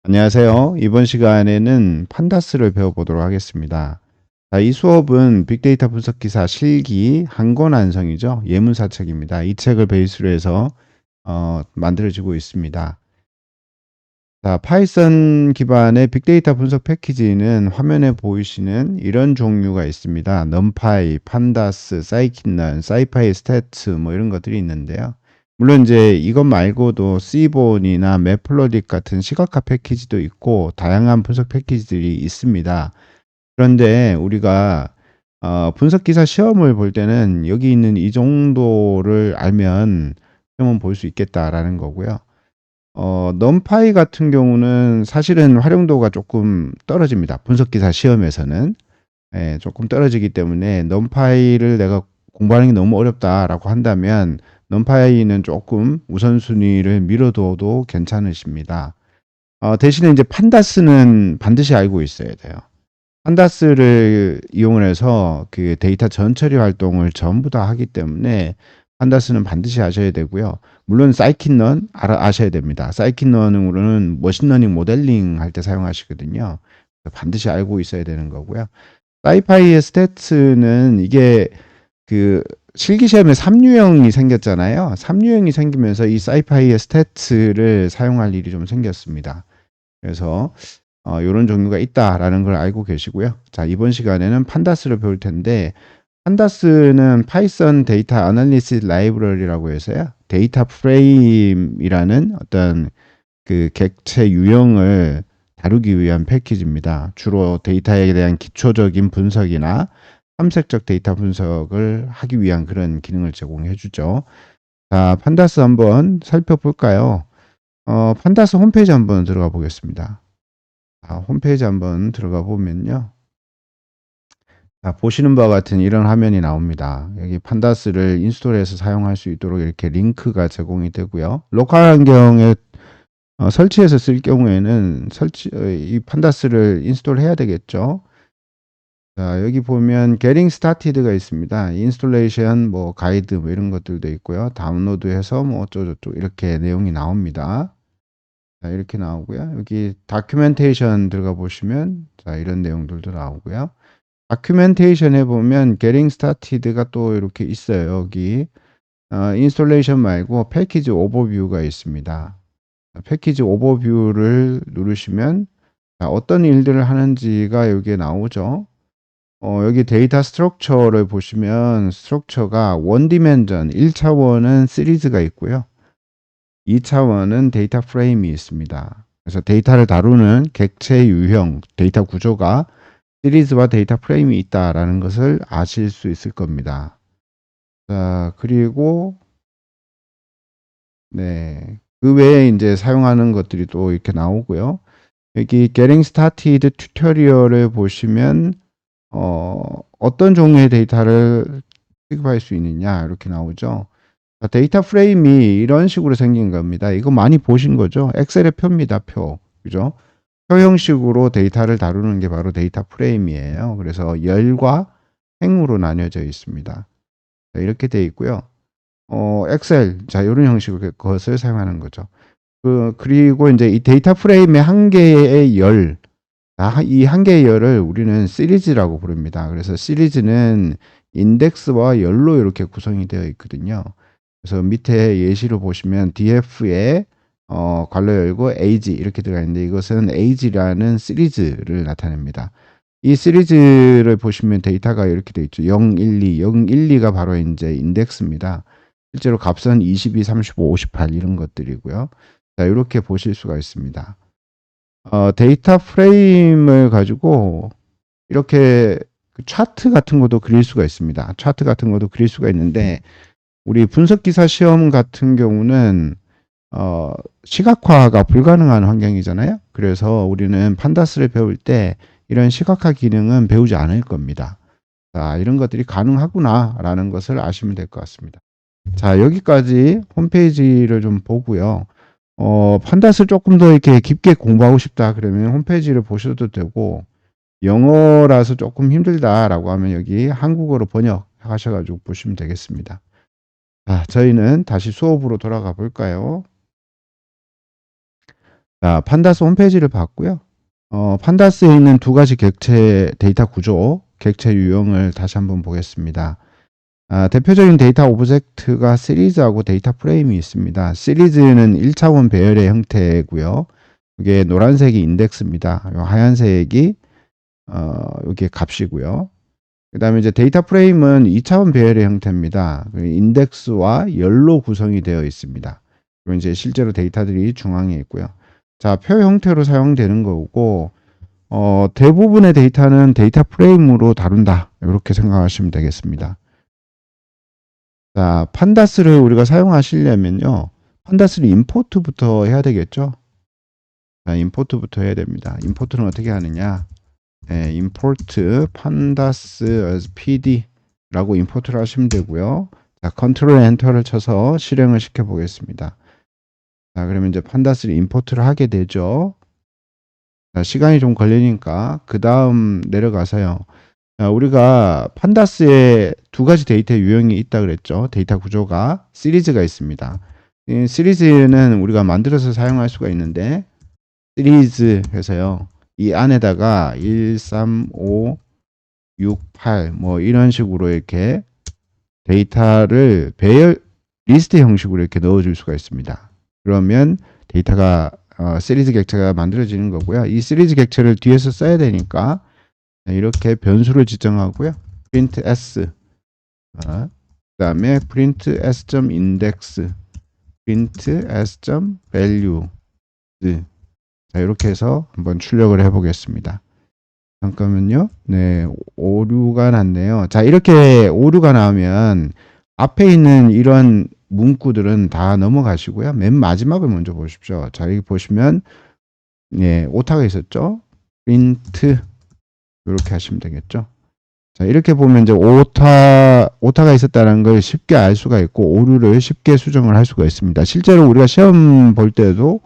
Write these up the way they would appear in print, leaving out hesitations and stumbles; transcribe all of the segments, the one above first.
안녕하세요. 이번 시간에는 판다스를 배워보도록 하겠습니다. 자, 이 수업은 빅데이터 분석 기사 실기 한 권 완성이죠. 예문사 책입니다. 이 책을 베이스로 해서 만들어지고 있습니다. 자, 파이썬 기반의 빅데이터 분석 패키지는 화면에 보이시는 이런 종류가 있습니다. 넘파이, 판다스, 사이킨런, 사이파이 스태츠 뭐 이런 것들이 있는데요. 물론 이제 이것 말고도 시본이나 매플로딕 같은 시각화 패키지도 있고 다양한 분석 패키지들이 있습니다. 그런데 우리가 분석 기사 시험을 볼 때는 여기 있는 이 정도를 알면 시험은 볼 수 있겠다라는 거고요. 넘파이 같은 경우는 사실은 활용도가 조금 떨어집니다. 분석기사 시험에서는. 예, 조금 떨어지기 때문에 넘파이를 내가 공부하는 게 너무 어렵다라고 한다면 넘파이는 조금 우선순위를 미뤄둬도 괜찮으십니다. 대신에 이제 판다스는 반드시 알고 있어야 돼요. 판다스를 이용을 해서 그 데이터 전처리 활동을 전부 다 하기 때문에 판다스는 반드시 아셔야 되고요. 물론 사이킨런 아셔야 됩니다. 사이킨런으로는 머신러닝 모델링 할 때 사용하시거든요. 반드시 알고 있어야 되는 거고요. 사이파이의 스태츠는 이게 그 실기시험에 3유형이 생겼잖아요. 3유형이 생기면서 이 사이파이의 스태츠를 사용할 일이 좀 생겼습니다. 그래서 요런 종류가 있다라는 걸 알고 계시고요. 자, 이번 시간에는 판다스를 배울 텐데 판다스는 파이썬 데이터 애널리시스 라이브러리라고 해서요. 데이터 프레임이라는 어떤 그 객체 유형을 다루기 위한 패키지입니다. 주로 데이터에 대한 기초적인 분석이나 탐색적 데이터 분석을 하기 위한 그런 기능을 제공해 주죠. 자, 판다스 한번 살펴볼까요? 판다스 홈페이지 한번 들어가 보겠습니다. 홈페이지 한번 들어가 보면요. 자, 보시는 바와 같은 이런 화면이 나옵니다. 여기 판다스를 인스톨해서 사용할 수 있도록 이렇게 링크가 제공이 되고요. 로컬 환경에 설치해서 쓸 경우에는 이 판다스를 인스톨 해야 되겠죠. 자, 여기 보면 Getting Started가 있습니다. 인스톨레이션 뭐 가이드 뭐 이런 것들도 있고요. 다운로드해서 뭐 어쩌고저쩌고 이렇게 내용이 나옵니다. 자, 이렇게 나오고요. 여기 다큐멘테이션 들어가 보시면 자, 이런 내용들도 나오고요. 다큐멘테이션 해보면 Getting Started가 또 이렇게 있어요. 여기 인스톨레이션 말고 패키지 오버뷰가 있습니다. 패키지 오버뷰를 누르시면 어떤 일들을 하는지가 여기에 나오죠. 여기 데이터 스트럭처를 보시면 스트럭처가 원디멘전 1차원은 시리즈가 있고요. 2차원은 데이터 프레임이 있습니다. 그래서 데이터를 다루는 객체 유형 데이터 구조가 시리즈와 데이터 프레임이 있다라는 것을 아실 수 있을 겁니다. 자, 그리고 네. 그 외에 이제 사용하는 것들이 또 이렇게 나오고요. 여기 Getting Started 튜토리얼을 보시면 어떤 종류의 데이터를 취급할 수 있느냐 이렇게 나오죠. 데이터 프레임이 이런 식으로 생긴 겁니다. 이거 많이 보신 거죠? 엑셀의 표입니다. 표. 그죠? 표 형식으로 데이터를 다루는 게 바로 데이터 프레임이에요. 그래서 열과 행으로 나뉘어져 있습니다. 자, 이렇게 되어 있고요. 엑셀. 자, 이런 형식의 것을 사용하는 거죠. 그리고 이제 이 데이터 프레임의 한 개의 열, 이 한 개의 열을 우리는 시리즈라고 부릅니다. 그래서 시리즈는 인덱스와 열로 이렇게 구성이 되어 있거든요. 그래서 밑에 예시를 보시면 df에 괄호 열고 age 이렇게 들어가 있는데 이것은 age라는 시리즈를 나타냅니다. 이 시리즈를 보시면 데이터가 이렇게 되어 있죠. 0, 1, 2, 0, 1, 2가 바로 이제 인덱스입니다. 실제로 값은 22, 35, 58 이런 것들이고요. 자, 이렇게 보실 수가 있습니다. 데이터 프레임을 가지고 이렇게 차트 같은 것도 그릴 수가 있습니다. 차트 같은 것도 그릴 수가 있는데 우리 분석기사 시험 같은 경우는 시각화가 불가능한 환경이잖아요. 그래서 우리는 판다스를 배울 때 이런 시각화 기능은 배우지 않을 겁니다. 자, 이런 것들이 가능하구나라는 것을 아시면 될 것 같습니다. 자, 여기까지 홈페이지를 좀 보고요. 판다스 조금 더 이렇게 깊게 공부하고 싶다 그러면 홈페이지를 보셔도 되고 영어라서 조금 힘들다라고 하면 여기 한국어로 번역하셔가지고 보시면 되겠습니다. 자, 저희는 다시 수업으로 돌아가 볼까요? 자, 판다스 홈페이지를 봤고요. 판다스에 있는 두 가지 객체 데이터 구조, 객체 유형을 다시 한번 보겠습니다. 대표적인 데이터 오브젝트가 시리즈하고 데이터 프레임이 있습니다. 시리즈는 1차원 배열의 형태고요. 이게 노란색이 인덱스입니다. 하얀색이 이게 값이고요. 그 다음에 이제 데이터 프레임은 2차원 배열의 형태입니다. 인덱스와 열로 구성이 되어 있습니다. 그리고 이제 실제로 데이터들이 중앙에 있고요. 자, 표 형태로 사용되는 거고, 대부분의 데이터는 데이터 프레임으로 다룬다. 이렇게 생각하시면 되겠습니다. 자, 판다스를 우리가 사용하시려면요. 판다스를 임포트부터 해야 되겠죠. 자, 임포트부터 해야 됩니다. 임포트는 어떻게 하느냐. import pandas as pd라고 임포트를 하시면 되고요. 자, 컨트롤 엔터를 쳐서 실행을 시켜 보겠습니다. 자, 그러면 이제 판다스를 임포트를 하게 되죠. 자, 시간이 좀 걸리니까 그 다음 내려가서요. 자, 우리가 판다스에 두 가지 데이터 유형이 있다 그랬죠. 데이터 구조가 시리즈가 있습니다. 이 시리즈는 우리가 만들어서 사용할 수가 있는데 시리즈 해서요. 이 안에다가 1, 3, 5, 6, 8 뭐 이런 식으로 이렇게 데이터를 배열 리스트 형식으로 이렇게 넣어줄 수가 있습니다. 그러면 데이터가 시리즈 객체가 만들어지는 거고요. 이 시리즈 객체를 뒤에서 써야 되니까 이렇게 변수를 지정하고요. print s 그 다음에 print s.index print s.value 자, 이렇게 해서 한번 출력을 해 보겠습니다. 잠깐만요. 네, 오류가 났네요. 자, 이렇게 오류가 나오면 앞에 있는 이런 문구들은 다 넘어가시고요. 맨 마지막을 먼저 보십시오. 자, 여기 보시면 네, 오타가 있었죠. print 이렇게 하시면 되겠죠. 자, 이렇게 보면 이제 오타가 있었다는 걸 쉽게 알 수가 있고 오류를 쉽게 수정을 할 수가 있습니다. 실제로 우리가 시험 볼 때도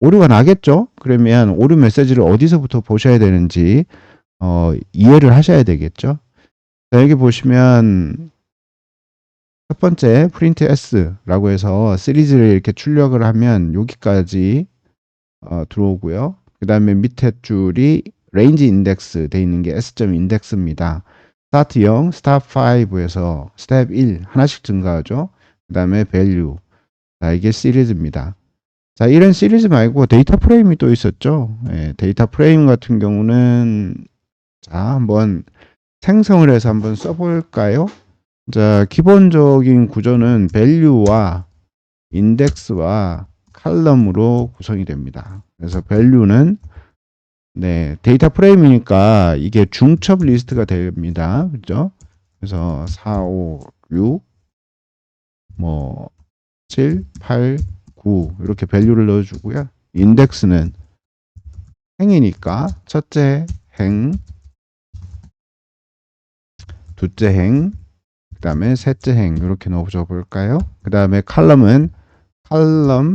오류가 나겠죠. 그러면 오류 메시지를 어디서부터 보셔야 되는지 이해를 하셔야 되겠죠. 자, 여기 보시면 첫 번째 print s라고 해서 시리즈를 이렇게 출력을 하면 여기까지 들어오고요. 그 다음에 밑에 줄이 range index 돼 있는 게 s.index입니다. start 0, stop 5에서 step 1 하나씩 증가하죠. 그 다음에 value. 자, 이게 시리즈입니다. 자, 이런 시리즈 말고 데이터 프레임이 또 있었죠. 데이터 프레임 같은 경우는 자, 한번 생성을 해서 한번 써볼까요? 자, 기본적인 구조는 value와 index와 칼럼으로 구성이 됩니다. 그래서 value는 네, 데이터 프레임이니까 이게 중첩 리스트가 됩니다. 그죠? 그래서 4, 5, 6, 뭐 7, 8, 9 이렇게 밸류를 넣어주고요. 인덱스는 행이니까 첫째 행, 둘째 행, 그 다음에 셋째 행 이렇게 넣어줘 볼까요? 그 다음에 칼럼은 칼럼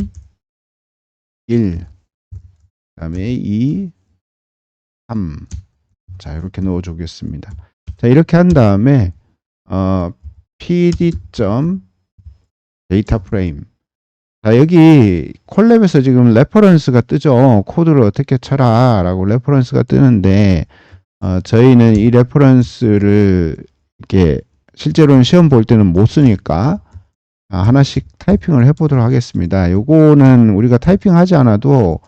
1, 그 다음에 2, 3. 자, 이렇게 넣어주겠습니다. 자, 이렇게 한 다음에 pd.dataFrame. 자, 여기 콜랩에서 지금 레퍼런스가 뜨죠. 코드를 어떻게 쳐라 라고 레퍼런스가 뜨는데 저희는 이 레퍼런스를 이렇게 실제로는 시험 볼 때는 못 쓰니까 하나씩 타이핑을 해보도록 하겠습니다. 요거는 우리가 타이핑하지 않아도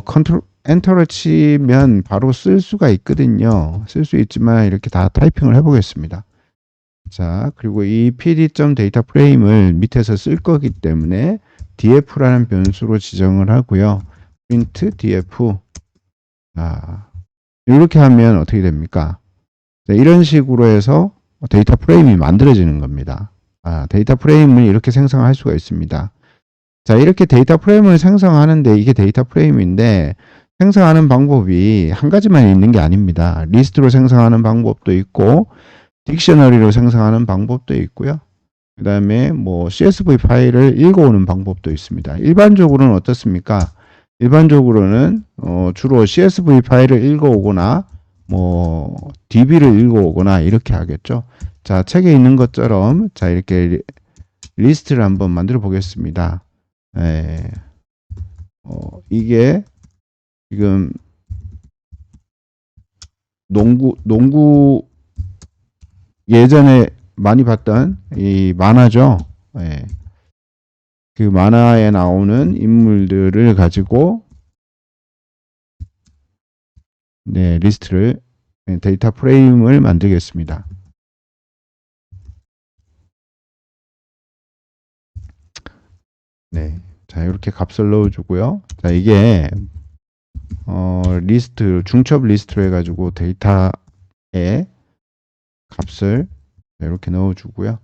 컨트롤 엔터를 치면 바로 쓸 수가 있거든요. 쓸 수 있지만 이렇게 다 타이핑을 해보겠습니다. 자, 그리고 이 pd.dataFrame을 밑에서 쓸 거기 때문에 df라는 변수로 지정을 하고요. print df. 자, 이렇게 하면 어떻게 됩니까? 자, 이런 식으로 해서 데이터 프레임이 만들어지는 겁니다. 데이터 프레임을 이렇게 생성할 수가 있습니다. 자, 이렇게 데이터 프레임을 생성하는데 이게 데이터 프레임인데 생성하는 방법이 한 가지만 있는 게 아닙니다. 리스트로 생성하는 방법도 있고 딕셔너리로 생성하는 방법도 있고요. 그 다음에 뭐 CSV 파일을 읽어오는 방법도 있습니다. 일반적으로는 어떻습니까? 일반적으로는 주로 CSV 파일을 읽어오거나 뭐 DB를 읽어오거나 이렇게 하겠죠. 자, 책에 있는 것처럼 자, 이렇게 리스트를 한번 만들어 보겠습니다. 이게 지금 농구 예전에 많이 봤던 이 만화죠. 예. 그 만화에 나오는 인물들을 가지고 네, 리스트를 데이터 프레임을 만들겠습니다. 네. 자, 이렇게 값을 넣어주고요. 자, 이게 리스트 중첩 리스트로 해가지고 데이터에 값을 이렇게 넣어주고요.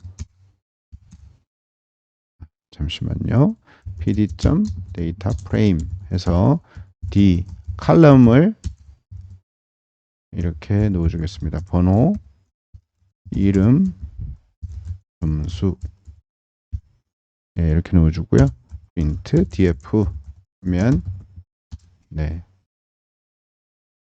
잠시만요. pd.dataFrame 해서 d 칼럼을 이렇게 넣어주겠습니다. 번호, 이름, 점수 네, 이렇게 넣어주고요. print df 하면 네.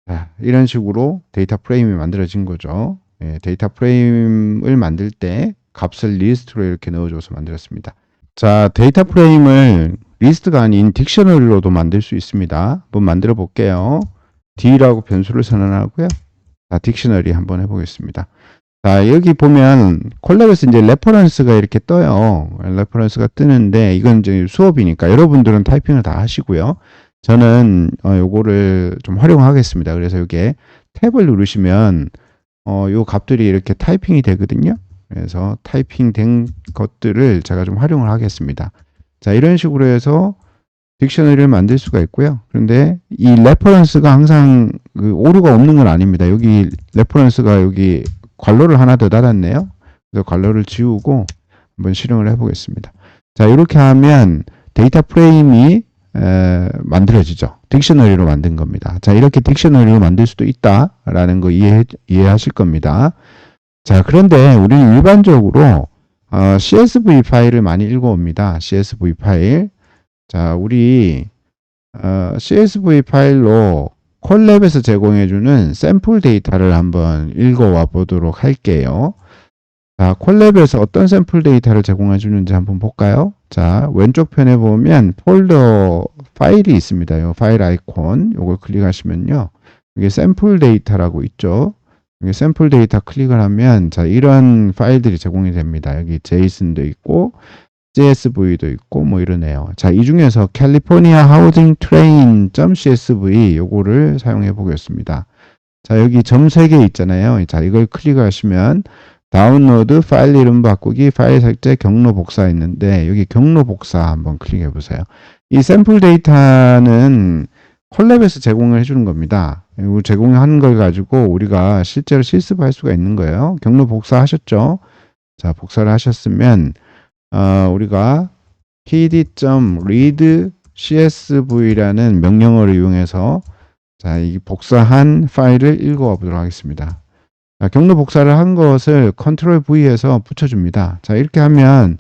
자, 이런 식으로 데이터 프레임이 만들어진 거죠. 네, 데이터 프레임을 만들 때 값을 리스트로 이렇게 넣어줘서 만들었습니다. 자, 데이터 프레임을 리스트가 아닌 딕셔너리로도 만들 수 있습니다. 한번 만들어 볼게요. d라고 변수를 선언하고요. 자, 딕셔너리 한번 해보겠습니다. 자, 여기 보면 콜랩에서 이제 레퍼런스가 이렇게 떠요. 레퍼런스가 뜨는데 이건 이제 수업이니까 여러분들은 타이핑을 다 하시고요. 저는 요거를 좀 활용하겠습니다. 그래서 여기에 탭을 누르시면 요 값들이 이렇게 타이핑이 되거든요. 그래서 타이핑 된 것들을 제가 좀 활용을 하겠습니다. 자, 이런 식으로 해서 딕셔너리를 만들 수가 있고요. 그런데 이 레퍼런스가 항상 그 오류가 없는 건 아닙니다. 여기 레퍼런스가 여기 괄호를 하나 더 달았네요. 그래서 괄호를 지우고 한번 실행을 해보겠습니다. 자, 이렇게 하면 데이터 프레임이 만들어지죠. 딕셔너리로 만든 겁니다. 자, 이렇게 딕셔너리로 만들 수도 있다라는 거 이해하실 겁니다. 자, 그런데 우리는 일반적으로 CSV 파일을 많이 읽어옵니다. CSV 파일. 자, 우리 CSV 파일로 콜랩에서 제공해주는 샘플 데이터를 한번 읽어와 보도록 할게요. 자, 콜랩에서 어떤 샘플 데이터를 제공해주는지 한번 볼까요? 자, 왼쪽 편에 보면 폴더 파일이 있습니다. 이 파일 아이콘, 이걸 클릭하시면요. 이게 샘플 데이터라고 있죠. 여기 샘플 데이터 클릭을 하면, 자, 이런 파일들이 제공이 됩니다. 여기 JSON도 있고, CSV도 있고, 뭐 이러네요. 자, 이 중에서 캘리포니아 하우징 트레인.csv 요거를 사용해 보겠습니다. 자, 여기 점 3개 있잖아요. 자, 이걸 클릭하시면, 다운로드, 파일 이름 바꾸기, 파일 삭제, 경로 복사 있는데 여기 경로 복사 한번 클릭해 보세요. 이 샘플 데이터는 콜랩에서 제공을 해주는 겁니다. 제공한 걸 가지고 우리가 실제로 실습할 수가 있는 거예요. 경로 복사 하셨죠? 자, 복사를 하셨으면 우리가 pd.read csv라는 명령어를 이용해서 자, 이 복사한 파일을 읽어와 보도록 하겠습니다. 자, 경로 복사를 한 것을 컨트롤 V에서 붙여줍니다. 자, 이렇게 하면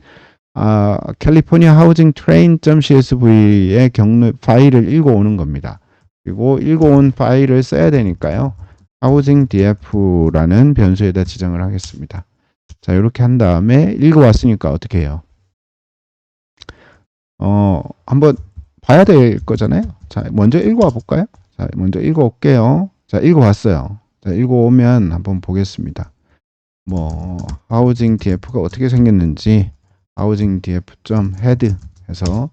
캘리포니아 하우징 트레인.csv의 경로 파일을 읽어오는 겁니다. 그리고 읽어온 파일을 써야 되니까요. 하우징 df라는 변수에다 지정을 하겠습니다. 자, 이렇게 한 다음에 읽어왔으니까 어떻게 해요? 한번 봐야 될 거잖아요. 자, 먼저 읽어와 볼까요? 자, 먼저 읽어올게요. 자, 읽어왔어요. 자, 읽어오면 한번 보겠습니다. 뭐 하우징 df가 어떻게 생겼는지 하우징 df.head 해서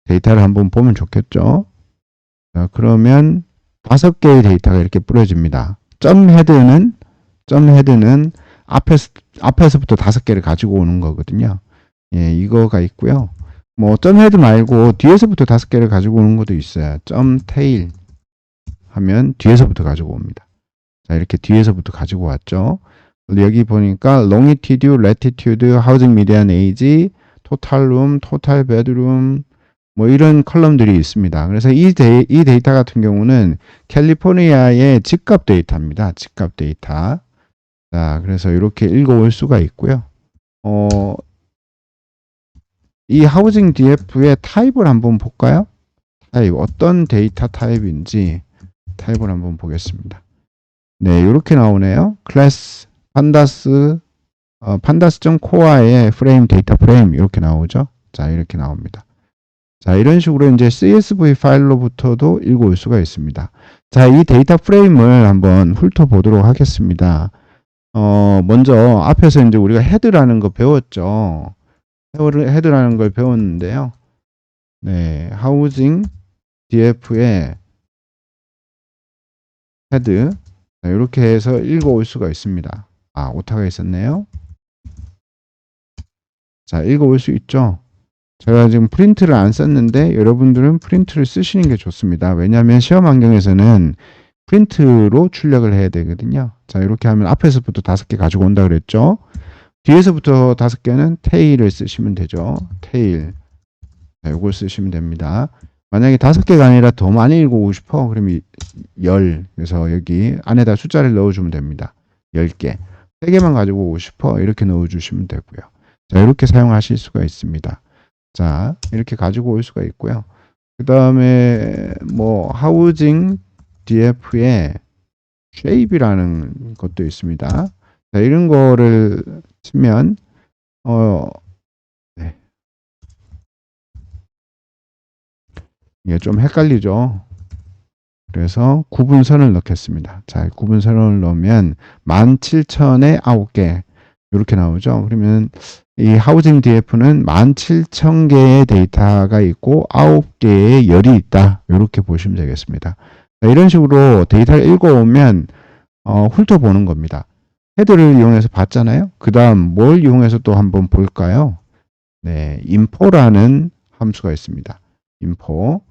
데이터를 한번 보면 좋겠죠. 자, 그러면 5개의 데이터가 이렇게 뿌려집니다. .head는 앞에서부터 5개를 가지고 오는 거거든요. 예, 이거가 있고요. 뭐 .head 말고 뒤에서부터 5개를 가지고 오는 것도 있어요. .tail 하면 뒤에서부터 가지고 옵니다. 자, 이렇게 뒤에서부터 가지고 왔죠. 여기 보니까 longitude, latitude, housing median age, total room, total bedroom 뭐 이런 컬럼들이 있습니다. 그래서 이 데이터 같은 경우는 캘리포니아의 집값 데이터입니다. 집값 데이터. 자, 그래서 이렇게 읽어올 수가 있고요. 이 하우징 df의 타입을 한번 볼까요? 타입, 어떤 데이터 타입인지 타입을 한번 보겠습니다. 네, 이렇게 나오네요. 클래스, pandas.core의 프레임, 데이터 프레임 이렇게 나오죠. 자, 이렇게 나옵니다. 자, 이런 식으로 이제 CSV 파일로부터도 읽어올 수가 있습니다. 자, 이 데이터 프레임을 한번 훑어보도록 하겠습니다. 먼저 앞에서 이제 우리가 헤드라는 거 배웠죠. 헤드라는 걸 배웠는데요. 네, 하우징 DF의 헤드. 자, 이렇게 해서 읽어올 수가 있습니다. 아, 오타가 있었네요. 자, 읽어올 수 있죠. 제가 지금 프린트를 안 썼는데 여러분들은 프린트를 쓰시는 게 좋습니다. 왜냐하면 시험 환경에서는 프린트로 출력을 해야 되거든요. 자, 이렇게 하면 앞에서부터 5개 가지고 온다 그랬죠. 뒤에서부터 5개는 테일을 쓰시면 되죠. 테일. 자, 이걸 쓰시면 됩니다. 만약에 5개가 아니라 더 많이 읽어오고 싶어. 그러면 10. 그래서 여기 안에다 숫자를 넣어주면 됩니다. 10개. 3개만 가지고 오고 싶어. 이렇게 넣어주시면 되고요. 자, 이렇게 사용하실 수가 있습니다. 자, 이렇게 가지고 올 수가 있고요. 그 다음에 뭐 하우징 DF의 shape이라는 것도 있습니다. 자, 이런 거를 치면 네. 이게 좀 헷갈리죠. 그래서 구분선을 넣겠습니다. 자, 구분선을 넣으면 17,000에 9개 이렇게 나오죠. 그러면 이 하우징 DF는 17,000개의 데이터가 있고 9개의 열이 있다. 이렇게 보시면 되겠습니다. 자, 이런 식으로 데이터를 읽어오면 훑어보는 겁니다. 헤드를 이용해서 봤잖아요. 그 다음 뭘 이용해서 또 한번 볼까요? 네, info라는 함수가 있습니다. info,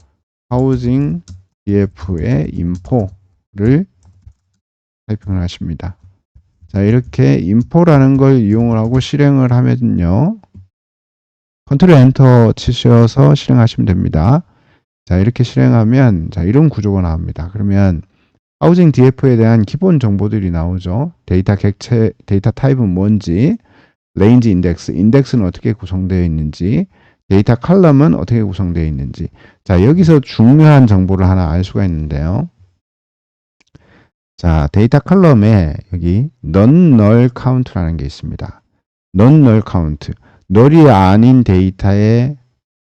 하우징 DF의 info를 타이핑을 하십니다. 자, 이렇게 info라는 걸 이용을 하고 실행을 하면요. 컨트롤 엔터 치셔서 실행하시면 됩니다. 자, 이렇게 실행하면 자, 이런 구조가 나옵니다. 그러면 하우징 DF에 대한 기본 정보들이 나오죠. 데이터 객체, 데이터 타입은 뭔지, 레인지 인덱스, 인덱스는 어떻게 구성되어 있는지, 데이터 칼럼은 어떻게 구성되어 있는지. 자, 여기서 중요한 정보를 하나 알 수가 있는데요. 자, 데이터 컬럼에 여기 non-null count라는 게 있습니다. non-null count. 널이 아닌 데이터의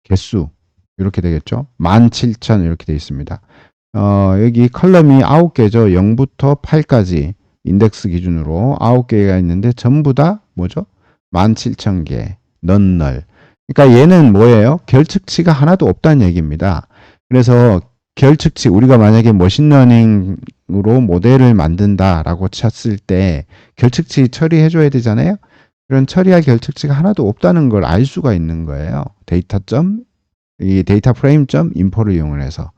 개수. 이렇게 되겠죠. 17,000 이렇게 되어 있습니다. 여기 컬럼이 9개죠. 0부터 8까지 인덱스 기준으로 9개가 있는데 전부 다 뭐죠? 17,000개. non-null. 그러니까 얘는 뭐예요? 결측치가 하나도 없다는 얘기입니다. 그래서 결측치, 우리가 만약에 머신러닝으로 모델을 만든다라고 쳤을 때 결측치 처리해줘야 되잖아요. 그런 처리할 결측치가 하나도 없다는 걸 알 수가 있는 거예요. 이 데이터 프레임 점 인포를 이용을 해서.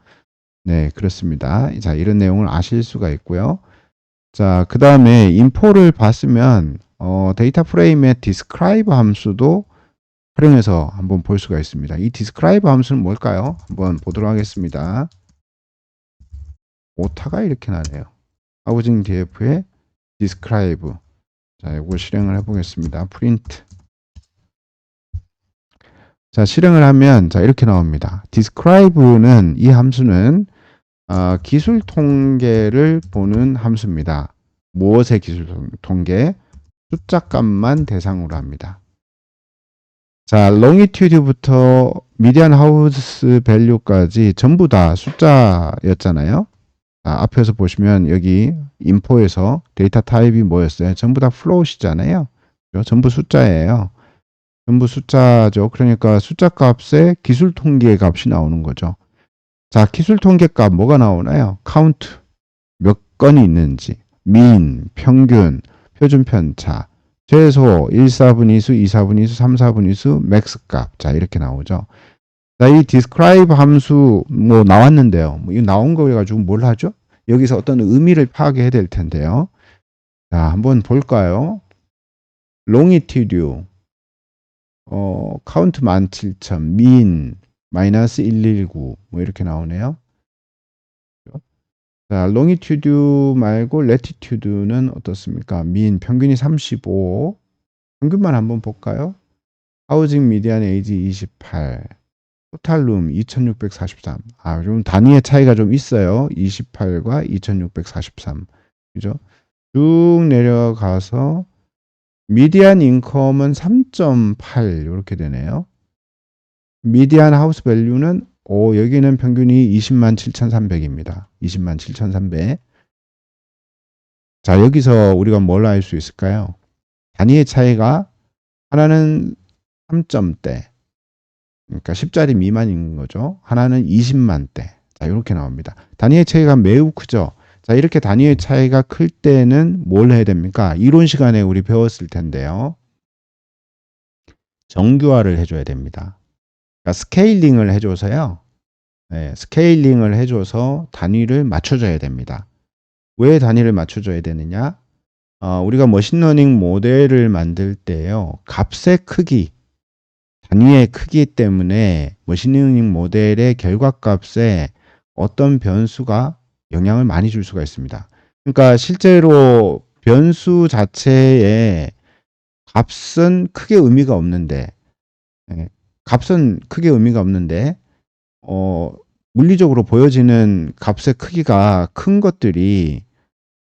네, 그렇습니다. 자, 이런 내용을 아실 수가 있고요. 자, 그 다음에 인포를 봤으면 데이터 프레임의 describe 함수도 활용해서 한번 볼 수가 있습니다. 이 describe 함수는 뭘까요? 한번 보도록 하겠습니다. 오타가 이렇게 나네요. 하우징 DF의 describe. 자, 이걸 실행을 해보겠습니다. print. 자, 실행을 하면 자, 이렇게 나옵니다. describe는 이 함수는 기술 통계를 보는 함수입니다. 무엇의 기술 통계? 숫자 값만 대상으로 합니다. 자, longitude부터 median house value까지 전부 다 숫자였잖아요. 자, 앞에서 보시면 여기 info에서 데이터 타입이 뭐였어요? 전부 다 float이잖아요. 전부 숫자예요. 전부 숫자죠. 그러니까 숫자 값에 기술 통계 값이 나오는 거죠. 자, 기술 통계 값 뭐가 나오나요? count 몇 건이 있는지, mean 평균, 표준 편차, 최소 1, 4분위수, 2, 4분위수, 3, 4분위수, 맥스 값. 자, 이렇게 나오죠. 자, 이 describe 함수 뭐 나왔는데요. 뭐 이거 나온 거 가지고 뭘 하죠? 여기서 어떤 의미를 파악해야 될 텐데요. 자, 한번 볼까요? longitude, count 17,000, mean 마이너스 119, 뭐 이렇게 나오네요. 자, longitude 말고 latitude는 어떻습니까? mean 평균이 35. 평균만 한번 볼까요? 하우징 미디안 에이지 28. 토탈룸 2643. 좀 단위의 차이가 좀 있어요. 28과 2643. 그죠? 쭉 내려가서 미디안 인컴은 3.8 이렇게 되네요. 미디안 하우스 밸류는 여기는 평균이 20만 7,300입니다. 20만 7,300. 자, 여기서 우리가 뭘 알 수 있을까요? 단위의 차이가 하나는 3점대, 그러니까 10짜리 미만인 거죠. 하나는 20만대. 자, 이렇게 나옵니다. 단위의 차이가 매우 크죠. 자, 이렇게 단위의 차이가 클 때는 뭘 해야 됩니까? 이론 시간에 우리 배웠을 텐데요. 정규화를 해줘야 됩니다. 그러니까 스케일링을 해줘서요. 네, 스케일링을 해줘서 단위를 맞춰줘야 됩니다. 왜 단위를 맞춰줘야 되느냐? 우리가 머신러닝 모델을 만들 때요. 값의 크기, 단위의 크기 때문에 머신러닝 모델의 결과값에 어떤 변수가 영향을 많이 줄 수가 있습니다. 그러니까 실제로 변수 자체에 값은 크게 의미가 없는데, 값은 크게 의미가 없는데, 물리적으로 보여지는 값의 크기가 큰 것들이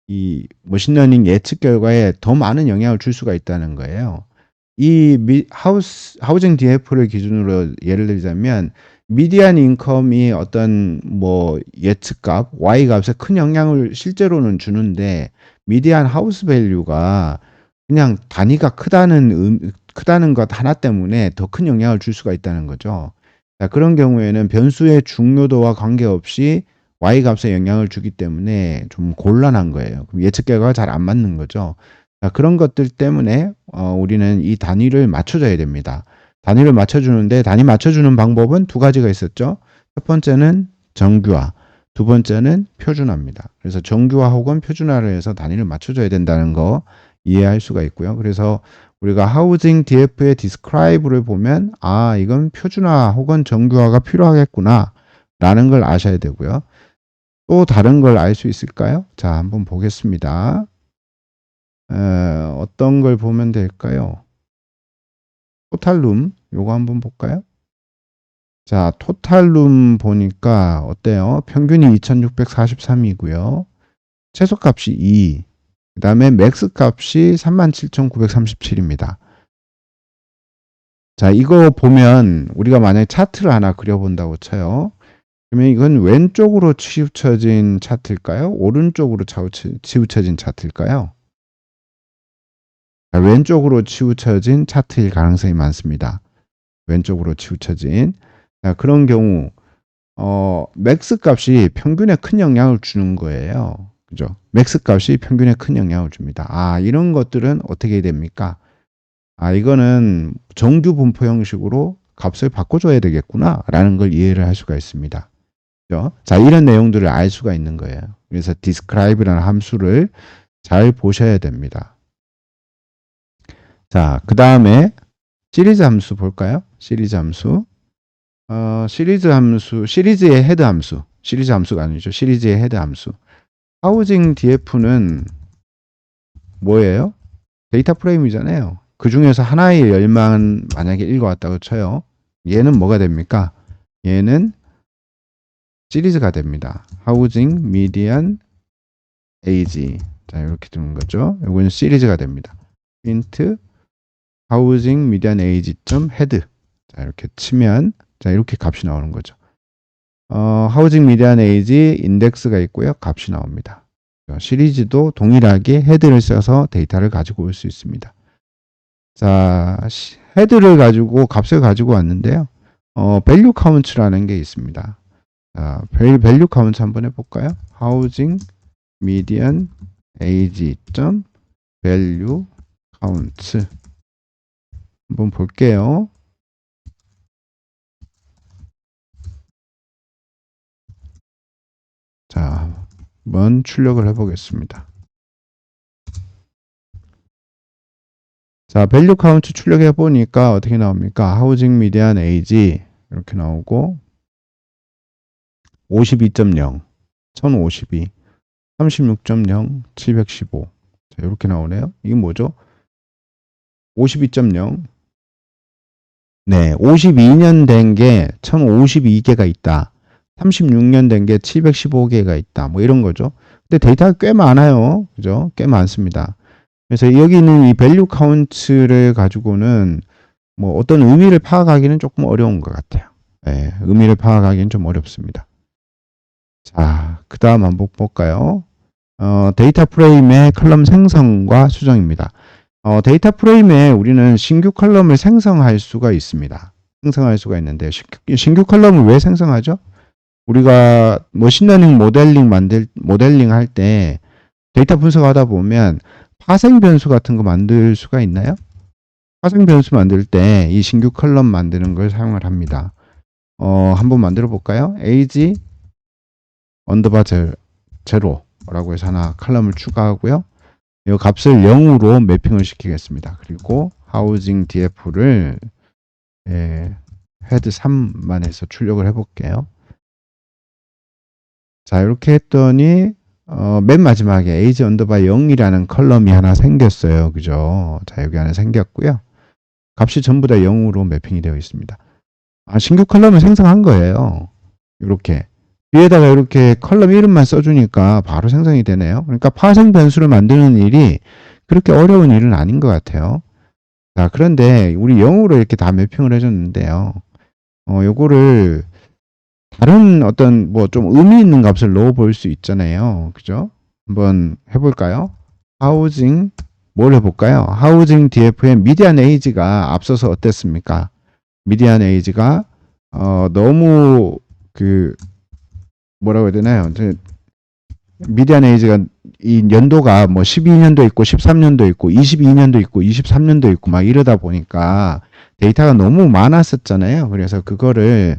이 머신러닝 예측 결과에 더 많은 영향을 줄 수가 있다는 거예요. 이 하우징 DF를 기준으로 예를 들자면 미디안 인컴이 어떤 뭐 예측값 Y 값에 큰 영향을 실제로는 주는데 미디안 하우스 밸류가 그냥 단위가 크다는 것 하나 때문에 더 큰 영향을 줄 수가 있다는 거죠. 자, 그런 경우에는 변수의 중요도와 관계없이 Y 값에 영향을 주기 때문에 좀 곤란한 거예요. 그럼 예측 결과가 잘 안 맞는 거죠. 자, 그런 것들 때문에 우리는 이 단위를 맞춰줘야 됩니다. 단위를 맞춰주는데 단위 맞춰주는 방법은 두 가지가 있었죠. 첫 번째는 정규화, 두 번째는 표준화입니다. 그래서 정규화 혹은 표준화를 해서 단위를 맞춰줘야 된다는 거 이해할 수가 있고요. 그래서 우리가 하우징 DF의 describe를 보면 이건 표준화 혹은 정규화가 필요하겠구나 라는 걸 아셔야 되고요. 또 다른 걸 알 수 있을까요? 자, 한번 보겠습니다. 어떤 걸 보면 될까요? 토탈룸 요거 한번 볼까요? 자, 토탈룸 보니까 어때요? 평균이 2643이고요. 최소값이 2, 그 다음에 맥스값이 37,937입니다. 자, 이거 보면 우리가 만약에 차트를 하나 그려본다고 쳐요. 그러면 이건 왼쪽으로 치우쳐진 차트일까요? 오른쪽으로 치우쳐진 차트일까요? 왼쪽으로 치우쳐진 차트일 가능성이 많습니다. 왼쪽으로 치우쳐진. 그런 경우 맥스 값이 평균에 큰 영향을 주는 거예요. 그죠? 맥스 값이 평균에 큰 영향을 줍니다. 이런 것들은 어떻게 됩니까? 이거는 정규 분포 형식으로 값을 바꿔줘야 되겠구나 라는 걸 이해를 할 수가 있습니다. 그죠? 자, 이런 내용들을 알 수가 있는 거예요. 그래서 describe라는 함수를 잘 보셔야 됩니다. 자, 그 다음에 시리즈 함수 볼까요? 시리즈 함수. 시리즈의 헤드 함수. 시리즈 함수가 아니죠. 시리즈의 헤드 함수. 하우징 DF는 뭐예요? 데이터 프레임이잖아요. 그 중에서 하나의 열만 만약에 읽어왔다고 쳐요. 얘는 뭐가 됩니까? 얘는 시리즈가 됩니다. 하우징 미디안 에이지. 자, 이렇게 되는 거죠. 이거는 시리즈가 됩니다. int 하우징 미디안 에이지 점 헤드. 자, 이렇게 치면 자, 이렇게 값이 나오는 거죠. 하우징 미디안 에이지 인덱스가 있고요. 값이 나옵니다. 시리즈도 동일하게 헤드를 써서 데이터를 가지고 올 수 있습니다. 자, 헤드를 가지고 값을 가지고 왔는데요. value count라는 게 있습니다. 자, value count 한번 해볼까요? housing median age 점 value count 한번 볼게요. 자, 한번 출력을 해보겠습니다. 자, value count 출력해 보니까 어떻게 나옵니까? housing median age 이렇게 나오고 52.0, 1052, 36.0, 715. 자, 이렇게 나오네요. 이게 뭐죠? 52.0. 네, 52년 된 게 1052개가 있다. 36년 된 게 715개가 있다. 뭐 이런 거죠. 근데 데이터가 꽤 많아요. 그죠? 꽤 많습니다. 그래서 여기 있는 이 value count를 가지고는 뭐 어떤 의미를 파악하기는 조금 어려운 것 같아요. 예, 의미를 파악하기는 좀 어렵습니다. 자, 그 다음 한번 볼까요? 데이터 프레임의 컬럼 생성과 수정입니다. 데이터 프레임에 우리는 신규 컬럼을 생성할 수가 있습니다. 생성할 수가 있는데, 신규 컬럼을 왜 생성하죠? 우리가 머신러닝 모델링 할 때 데이터 분석하다 보면 파생 변수 같은 거 만들 수가 있나요? 파생 변수 만들 때 이 신규 컬럼 만드는 걸 사용을 합니다. 한번 만들어 볼까요? age 언더바 제로라고 해서 하나 컬럼을 추가하고요. 이 값을 0으로 매핑을 시키겠습니다. 그리고 housing df를 헤드 3만 해서 출력을 해볼게요. 자, 이렇게 했더니 맨 마지막에 age 언더바 0이라는 컬럼이 하나 생겼어요. 그죠? 자, 여기 하나 생겼고요. 값이 전부 다 0으로 매핑이 되어 있습니다. 신규 컬럼을 생성한 거예요. 이렇게 위에다가 이렇게 컬럼 이름만 써주니까 바로 생성이 되네요. 그러니까 파생 변수를 만드는 일이 그렇게 어려운 일은 아닌 것 같아요. 자, 그런데 우리 0으로 이렇게 다 매핑을 해줬는데요. 요거를 다른 어떤 뭐 좀 의미 있는 값을 넣어 볼 수 있잖아요. 그죠? 한번 해볼까요? housing 뭘 해볼까요? housing df의 median age가 앞서서 어땠습니까? median age가 너무 뭐라고 해야 되나요? 미디안 에이지가 이 연도가 뭐 12년도 있고 13년도 있고 22년도 있고 23년도 있고 막 이러다 보니까 데이터가 너무 많았었잖아요. 그래서 그거를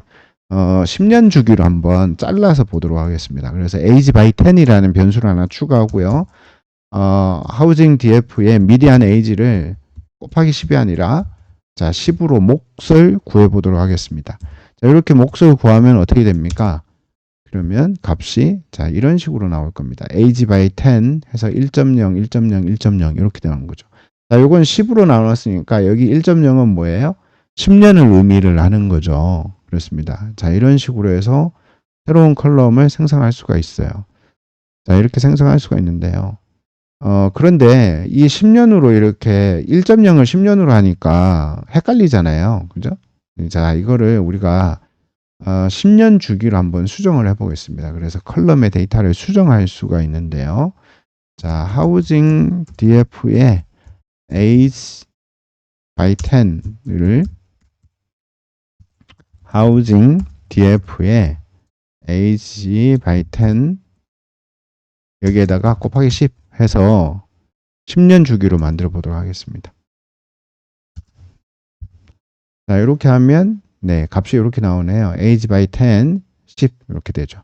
10년 주기로 한번 잘라서 보도록 하겠습니다. 그래서 age by 10이라는 변수를 하나 추가하고요. housing df의 median age를 곱하기 10이 아니라 자 10으로 몫을 구해 보도록 하겠습니다. 자, 이렇게 몫을 구하면 어떻게 됩니까? 그러면 값이 자 이런 식으로 나올 겁니다. age by 10 해서 1.0, 1.0, 1.0 이렇게 되는 거죠. 자, 요건 10으로 나눴으니까 여기 1.0은 뭐예요? 10년을 의미를 하는 거죠. 그렇습니다. 자, 이런 식으로 해서 새로운 컬럼을 생성할 수가 있어요. 자, 이렇게 생성할 수가 있는데요. 그런데 이 10년으로 이렇게 1.0을 10년으로 하니까 헷갈리잖아요. 그죠? 자, 이거를 우리가 10년 주기로 한번 수정을 해보겠습니다. 그래서 컬럼의 데이터를 수정할 수가 있는데요. 자, housing df의 age by 10을 housing df의 age by 10 여기에다가 곱하기 10 해서 10년 주기로 만들어 보도록 하겠습니다. 자, 이렇게 하면 네, 값이 이렇게 나오네요. age by 10, 10 이렇게 되죠.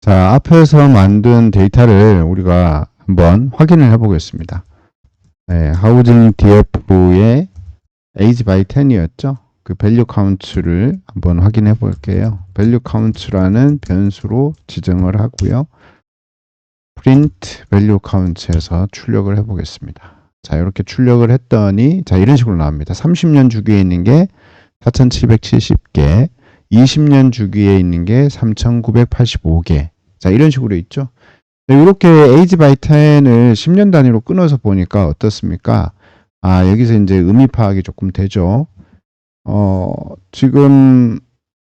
자, 앞에서 만든 데이터를 우리가 한번 확인을 해 보겠습니다. 네, housing df의 age by 10이었죠. 그 value count를 한번 확인해 볼게요. value count라는 변수로 지정을 하고요. print value count에서 출력을 해 보겠습니다. 자, 이렇게 출력을 했더니 자, 이런 식으로 나옵니다. 30년 주기에 있는 게 4770개, 20년 주기에 있는 게 3985개. 자, 이런 식으로 있죠. 이렇게 age by 10을 10년 단위로 끊어서 보니까 어떻습니까? 여기서 이제 의미 파악이 조금 되죠. 지금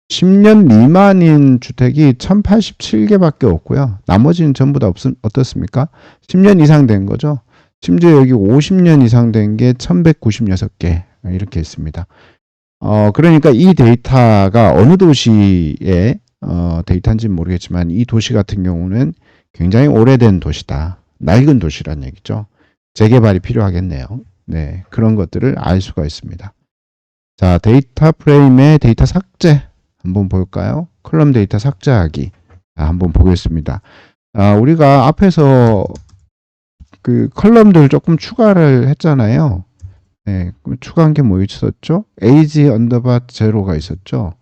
10년 미만인 주택이 1087개밖에 없고요. 나머지는 전부 다 어떻습니까? 10년 이상 된 거죠. 심지어 여기 50년 이상 된 게 1196개 이렇게 있습니다. 그러니까 이 데이터가 어느 도시의 데이터인지는 모르겠지만 이 도시 같은 경우는 굉장히 오래된 도시다. 낡은 도시란 얘기죠. 재개발이 필요하겠네요. 네, 그런 것들을 알 수가 있습니다. 자, 데이터 프레임의 데이터 삭제 한번 볼까요? 컬럼 데이터 삭제하기 한번 보겠습니다. 우리가 앞에서 그 컬럼들 조금 추가를 했잖아요. 네, 추가한 게 뭐 있었죠? age 언더바 제로가 있었죠.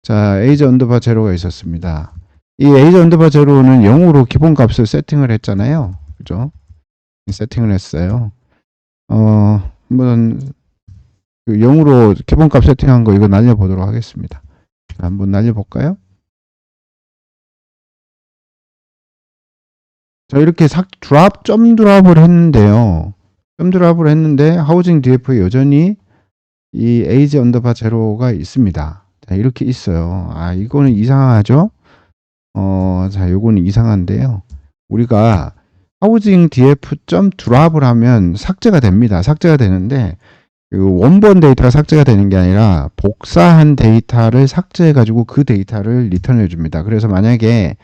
자, age 언더바 제로가 있었습니다. 이 age 언더바 제로는 0으로 기본값을 세팅을 했잖아요. 그죠? 세팅을 했어요. 한번 그 0으로 기본값 세팅한 거 이거 날려보도록 하겠습니다. 한번 날려볼까요? 자, 이렇게 점 드랍을 했는데요. 점 드랍을 했는데 하우징 DF에 여전히 이 age 언더바 제로가 있습니다. 자, 이렇게 있어요. 아, 이거는 이상하죠? 자, 요거는 이상한데요. 우리가 housing df.drop을 하면 삭제가 됩니다. 삭제가 되는데, 그 원본 데이터가 삭제가 되는 게 아니라 복사한 데이터를 삭제해가지고 그 데이터를 리턴해 줍니다. 그래서 만약에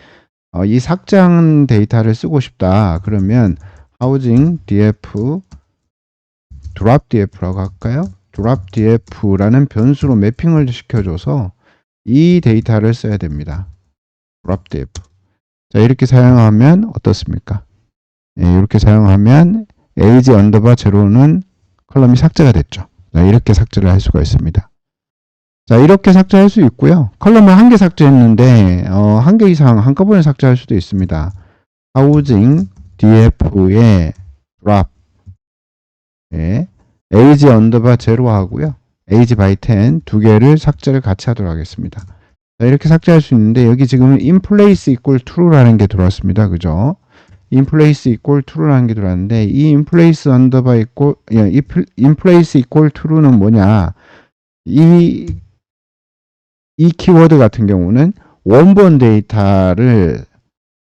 이 삭제한 데이터를 쓰고 싶다. 그러면 housing df drop df라고 할까요? drop df라는 변수로 매핑을 시켜줘서 이 데이터를 써야 됩니다. drop df. 자, 이렇게 사용하면 어떻습니까? 네, 이렇게 사용하면 age 언더바 제로는 컬럼이 삭제가 됐죠. 자, 이렇게 삭제를 할 수가 있습니다. 자, 이렇게 삭제할 수 있고요. 컬럼을 한 개 삭제했는데 한 개 이상 한꺼번에 삭제할 수도 있습니다. housing df의 drop 예, age 언더바 제로 하고요. age by 10 두 개를 삭제를 같이 하도록 하겠습니다. 자, 이렇게 삭제할 수 있는데 여기 지금 in place equal true라는 게 들어왔습니다. 그죠? in place equal true라는 게 들어왔는데 이 in place 언더바 equal in place equal true는 뭐냐? 이 키워드 같은 경우는 원본 데이터를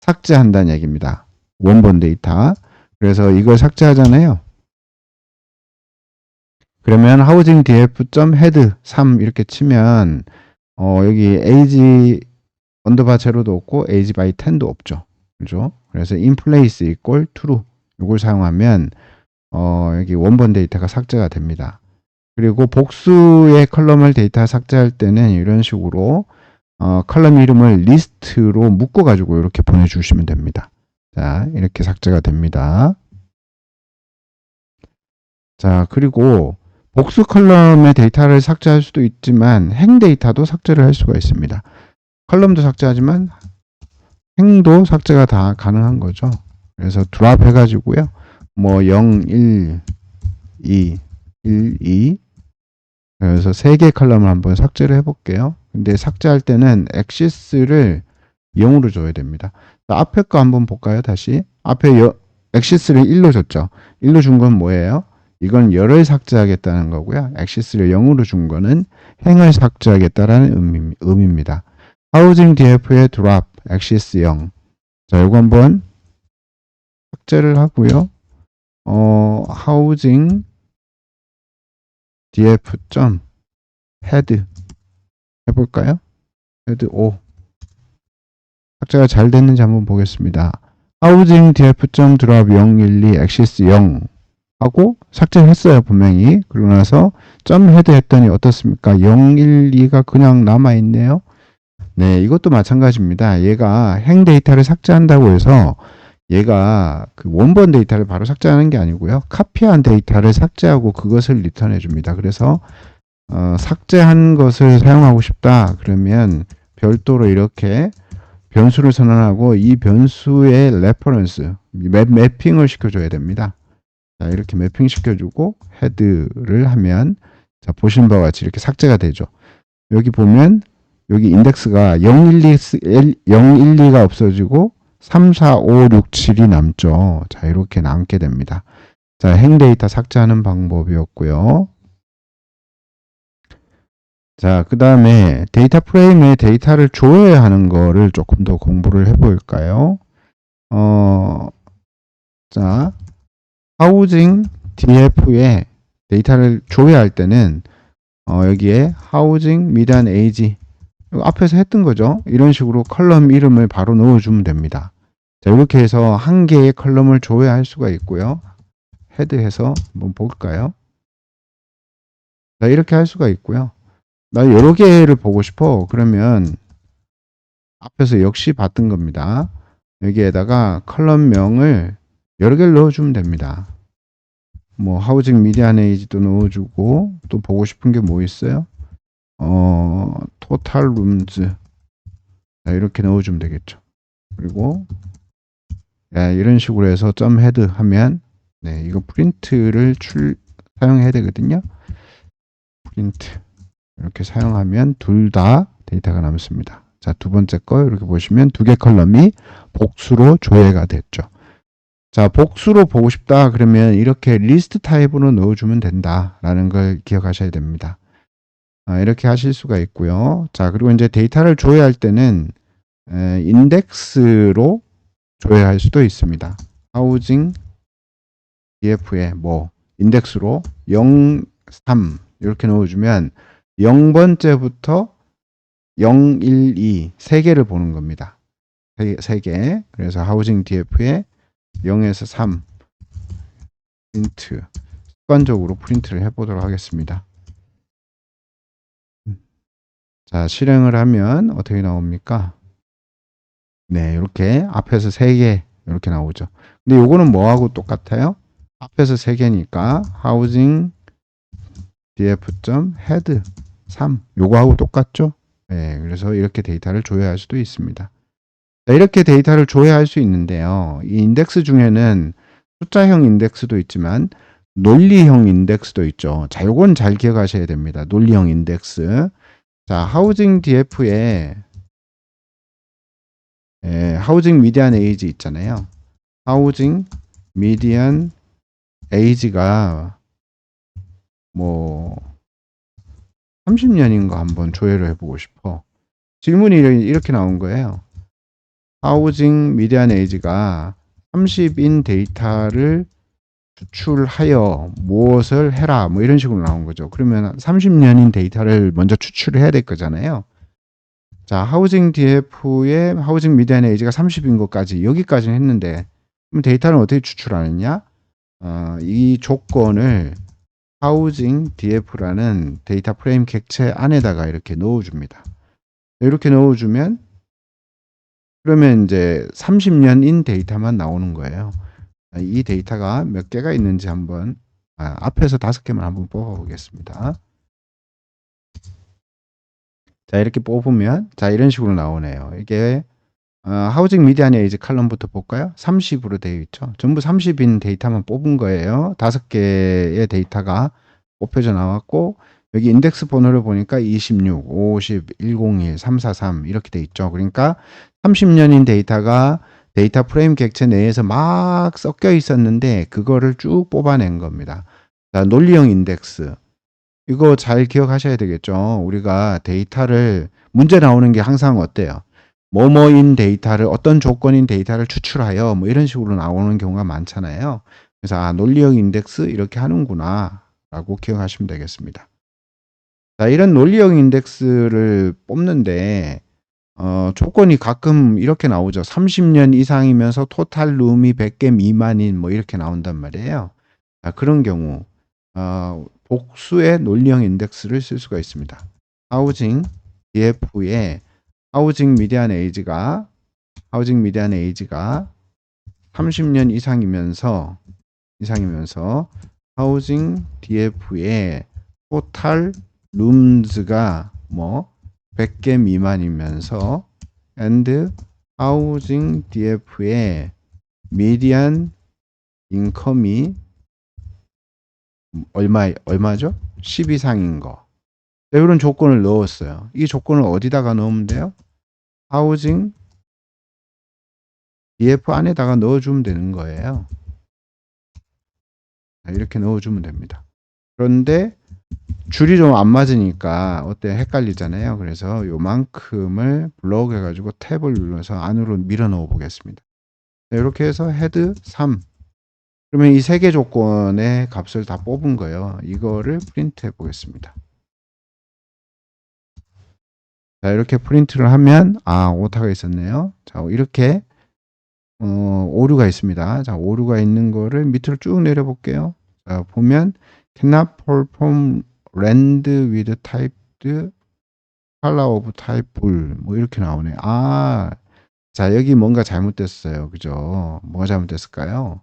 삭제한다는 얘기입니다. 원본 데이터. 그래서 이걸 삭제하잖아요. 그러면 housing df.head 3 이렇게 치면 여기 age 언더바 제로도 없고 age by 10도 없죠. 그죠? 그래서 in place equal true 이걸 사용하면 여기 원본 데이터가 삭제가 됩니다. 그리고 복수의 컬럼을 데이터 삭제할 때는 이런 식으로 컬럼 이름을 리스트로 묶어 가지고 이렇게 보내주시면 됩니다. 자, 이렇게 삭제가 됩니다. 자, 그리고 복수 컬럼의 데이터를 삭제할 수도 있지만 행 데이터도 삭제를 할 수가 있습니다. 컬럼도 삭제하지만 행도 삭제가 다 가능한 거죠. 그래서 드랍 해가지고요. 뭐 0, 1, 2, 1, 2 그래서 3개 컬럼을 한번 삭제를 해볼게요. 근데 삭제할 때는 엑시스를 0으로 줘야 됩니다. 앞에 거 한번 볼까요? 다시. 앞에 엑시스를 1로 줬죠. 1로 준 건 뭐예요? 이건 열을 삭제하겠다는 거고요. 엑시스를 0으로 준 거는 행을 삭제하겠다라는 의미입니다. housing df의 drop, 엑시스 0. 자, 이거 한번 삭제를 하고요. housing df.head 해볼까요? head 5. 삭제가 잘 됐는지 한번 보겠습니다. housing df.drop 012 엑시스 0 하고 삭제를 했어요. 분명히. 그러고 나서 .head 했더니 어떻습니까? 012가 그냥 남아있네요. 네, 이것도 마찬가지입니다. 얘가 행 데이터를 삭제한다고 해서 얘가 그 원본 데이터를 바로 삭제하는 게 아니고요. 카피한 데이터를 삭제하고 그것을 리턴해 줍니다. 그래서 삭제한 것을 사용하고 싶다. 그러면 별도로 이렇게 변수를 선언하고 이 변수의 레퍼런스, 매핑을 시켜줘야 됩니다. 자, 이렇게 매핑 시켜주고 헤드를 하면 자, 보시는 바와 같이 이렇게 삭제가 되죠. 여기 보면 여기 인덱스가 012가 없어지고 3, 4, 5, 6, 7이 남죠. 자, 이렇게 남게 됩니다. 자, 행 데이터 삭제하는 방법이었고요. 자, 그 다음에 데이터 프레임에 데이터를 줘야 하는 거를 조금 더 공부를 해볼까요? 자, housing df에 데이터를 줘야 할 때는 여기에 housing median age 앞에서 했던 거죠. 이런 식으로 컬럼 이름을 바로 넣어주면 됩니다. 자, 이렇게 해서 한 개의 컬럼을 줘야 할 수가 있고요. 헤드해서 한번 볼까요? 자, 이렇게 할 수가 있고요. 나 여러 개를 보고 싶어. 그러면 앞에서 역시 봤던 겁니다. 여기에다가 컬럼명을 여러 개를 넣어주면 됩니다. 뭐 하우징 미디안 에이지도 넣어주고 또 보고 싶은 게 뭐 있어요? 토탈 룸즈 이렇게 넣어주면 되겠죠. 그리고 이런 식으로 해서 점 헤드 하면 이거 프린트를 사용해야 되거든요. 프린트 이렇게 사용하면 둘 다 데이터가 남습니다. 자, 두 번째 거 이렇게 보시면 두 개 컬럼이 복수로 조회가 됐죠. 자, 복수로 보고 싶다 그러면 이렇게 리스트 타입으로 넣어주면 된다라는 걸 기억하셔야 됩니다. 이렇게 하실 수가 있고요. 자, 그리고 이제 데이터를 조회할 때는 인덱스로 조회할 수도 있습니다. 하우징 DF에 뭐 인덱스로 0, 3 이렇게 넣어주면 0번째부터 0, 1, 2 3개를 보는 겁니다. 3개. 그래서 하우징 DF에 0에서 3 프린트 습관적으로 프린트를 해보도록 하겠습니다. 자, 실행을 하면 어떻게 나옵니까? 네, 이렇게 앞에서 3개 이렇게 나오죠. 근데 요거는 뭐하고 똑같아요? 앞에서 3개니까 housing df.head 3 요거하고 똑같죠? 네, 그래서 이렇게 데이터를 조회할 수도 있습니다. 자, 이렇게 데이터를 조회할 수 있는데요. 이 인덱스 중에는 숫자형 인덱스도 있지만 논리형 인덱스도 있죠. 자, 요건 잘 기억하셔야 됩니다. 논리형 인덱스. 자, 하우징 DF에 하우징 미디안 에이지 있잖아요. 하우징 미디안 에이지가 뭐 30년인 거 한번 조회를 해보고 싶어. 질문이 이렇게 나온 거예요. 하우징 미디안 에이지가 30인 데이터를 추출하여 무엇을 해라 뭐 이런 식으로 나온 거죠. 그러면 30년인 데이터를 먼저 추출을 해야 될 거잖아요. 자, 하우징 DF의 하우징 미디안 에이지가 30인 것까지 여기까지는 했는데 그럼 데이터는 어떻게 추출하느냐? 이 조건을 하우징 DF라는 데이터 프레임 객체 안에다가 이렇게 넣어줍니다. 이렇게 넣어주면 그러면 이제 30년인 데이터만 나오는 거예요. 이 데이터가 몇 개가 있는지 한번 앞에서 5개만 한번 뽑아 보겠습니다. 자, 이렇게 뽑으면 자, 이런 식으로 나오네요. 이게 하우징 미디안 에이지 칼럼부터 볼까요? 30으로 되어 있죠. 전부 30인 데이터만 뽑은 거예요. 5개의 데이터가 뽑혀져 나왔고 여기 인덱스 번호를 보니까 26, 50, 101, 343 이렇게 되어 있죠. 그러니까 30년인 데이터가 데이터 프레임 객체 내에서 막 섞여 있었는데 그거를 쭉 뽑아낸 겁니다. 자, 논리형 인덱스. 이거 잘 기억하셔야 되겠죠. 우리가 데이터를 문제 나오는 게 항상 어때요? 뭐뭐인 데이터를 어떤 조건인 데이터를 추출하여 뭐 이런 식으로 나오는 경우가 많잖아요. 그래서 논리형 인덱스 이렇게 하는구나 라고 기억하시면 되겠습니다. 자, 이런 논리형 인덱스를 뽑는데 조건이 가끔 이렇게 나오죠. 30년 이상이면서 토탈 룸이 100개 미만인 뭐 이렇게 나온단 말이에요. 자, 그런 경우 복수의 논리형 인덱스를 쓸 수가 있습니다. 하우징 DF에 하우징 미디안 에이지가 30년 이상이면서 하우징 DF의 토탈 룸즈가 뭐 100개 미만이면서 and 하우징 DF의 미디안 인컴이 얼마죠? 10 이상인 거. 네, 이런 조건을 넣었어요. 이 조건을 어디다가 넣으면 돼요? 하우징 DF 안에다가 넣어주면 되는 거예요. 이렇게 넣어주면 됩니다. 그런데 줄이 좀 안 맞으니까 어때 헷갈리잖아요. 그래서 요만큼을 블럭 해가지고 탭을 눌러서 안으로 밀어 넣어 보겠습니다. 이렇게 해서 헤드 3. 그러면 이 3개 조건의 값을 다 뽑은 거예요. 이거를 프린트 해 보겠습니다. 자, 이렇게 프린트를 하면 오타가 있었네요. 자, 이렇게 오류가 있습니다. 자, 오류가 있는 거를 밑으로 쭉 내려 볼게요. 자, 보면 cannot perform rand with typed color of type bool 뭐 이렇게 나오네요. 자, 여기 뭔가 잘못됐어요. 그죠? 뭐가 잘못됐을까요?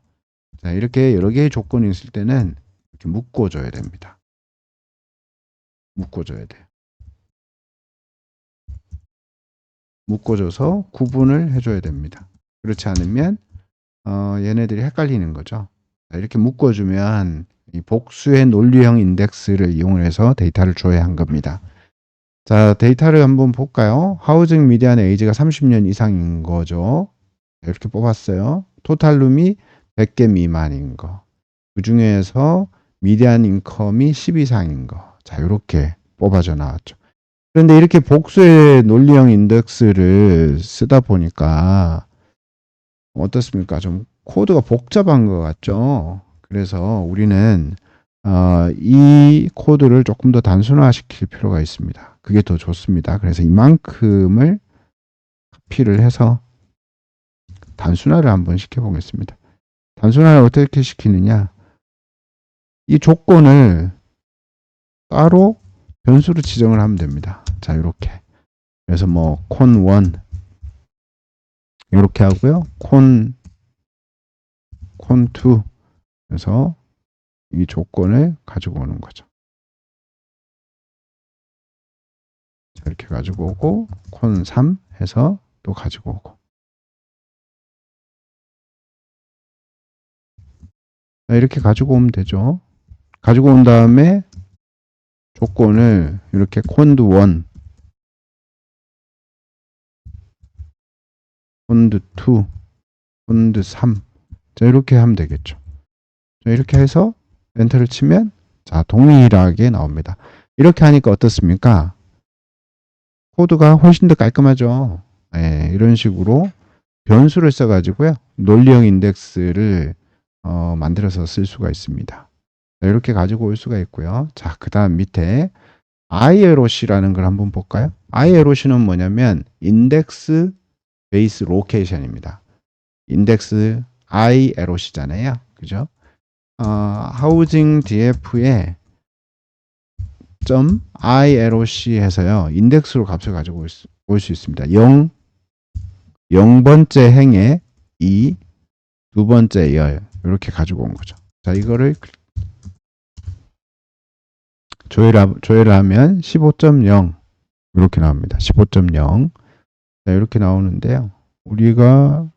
자, 이렇게 여러 개의 조건이 있을 때는 이렇게 묶어줘야 됩니다. 묶어줘야 돼요. 묶어줘서 구분을 해줘야 됩니다. 그렇지 않으면 얘네들이 헷갈리는 거죠. 자, 이렇게 묶어주면 이 복수의 논리형 인덱스를 이용해서 데이터를 조회한 겁니다. 자, 데이터를 한번 볼까요? 하우징 미디안 에이지가 30년 이상인 거죠. 이렇게 뽑았어요. 토탈 룸이 100개 미만인 거. 그 중에서 미디안 인컴이 10 이상인 거. 자, 이렇게 뽑아져 나왔죠. 그런데 이렇게 복수의 논리형 인덱스를 쓰다 보니까 어떻습니까? 좀 코드가 복잡한 것 같죠? 그래서 우리는 이 코드를 조금 더 단순화시킬 필요가 있습니다. 그게 더 좋습니다. 그래서 이만큼을 카피를 해서 단순화를 한번 시켜보겠습니다. 단순화를 어떻게 시키느냐? 이 조건을 따로 변수로 지정을 하면 됩니다. 자, 이렇게. 그래서 뭐 con1 이렇게 하고요. con2 그래서 이 조건을 가지고 오는 거죠. 자, 이렇게 가지고 오고 con3 해서 또 가지고 오고. 자, 이렇게 가지고 오면 되죠. 가지고 온 다음에 조건을 이렇게 cond1 cond2 cond3 자, 이렇게 하면 되겠죠. 자, 이렇게 해서 엔터를 치면 자, 동일하게 나옵니다. 이렇게 하니까 어떻습니까? 코드가 훨씬 더 깔끔하죠. 네, 이런 식으로 변수를 써가지고요. 논리형 인덱스를 만들어서 쓸 수가 있습니다. 자, 이렇게 가지고 올 수가 있고요. 자, 그 다음 밑에 ILOC라는 걸 한번 볼까요? ILOC는 뭐냐면 인덱스 베이스 로케이션입니다. 인덱스 ILOC잖아요. 그죠? 하우징 DF에 .ILOC 해서요. 인덱스로 값을 가지고 올 수 있습니다. 0번째 행에 2, 두 번째 열 이렇게 가지고 온 거죠. 자, 이거를 조회를 하면 15.0 이렇게 나옵니다. 15.0 자, 이렇게 나오는데요. 우리가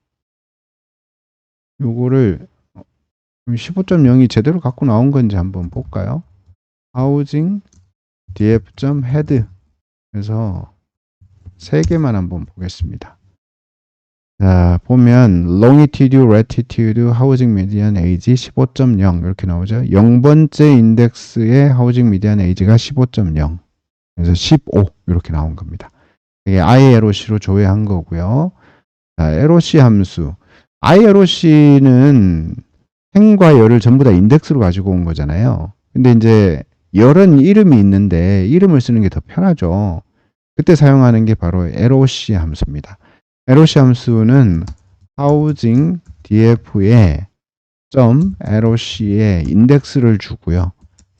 요거를 15.0이 제대로 갖고 나온 건지 한번 볼까요? housing df.head 그래서 3개만 한번 보겠습니다. 자, 보면 longitude, latitude, housing median age 15.0 이렇게 나오죠. 0번째 인덱스의 housing median age가 15.0 그래서 15 이렇게 나온 겁니다. 이게 ILOC로 조회한 거고요. 자, LOC 함수 ILOC는 행과 열을 전부 다 인덱스로 가지고 온 거잖아요. 근데 이제 열은 이름이 있는데 이름을 쓰는 게 더 편하죠. 그때 사용하는 게 바로 LOC 함수입니다. LOC 함수는 housing df에 .loc에 인덱스를 주고요.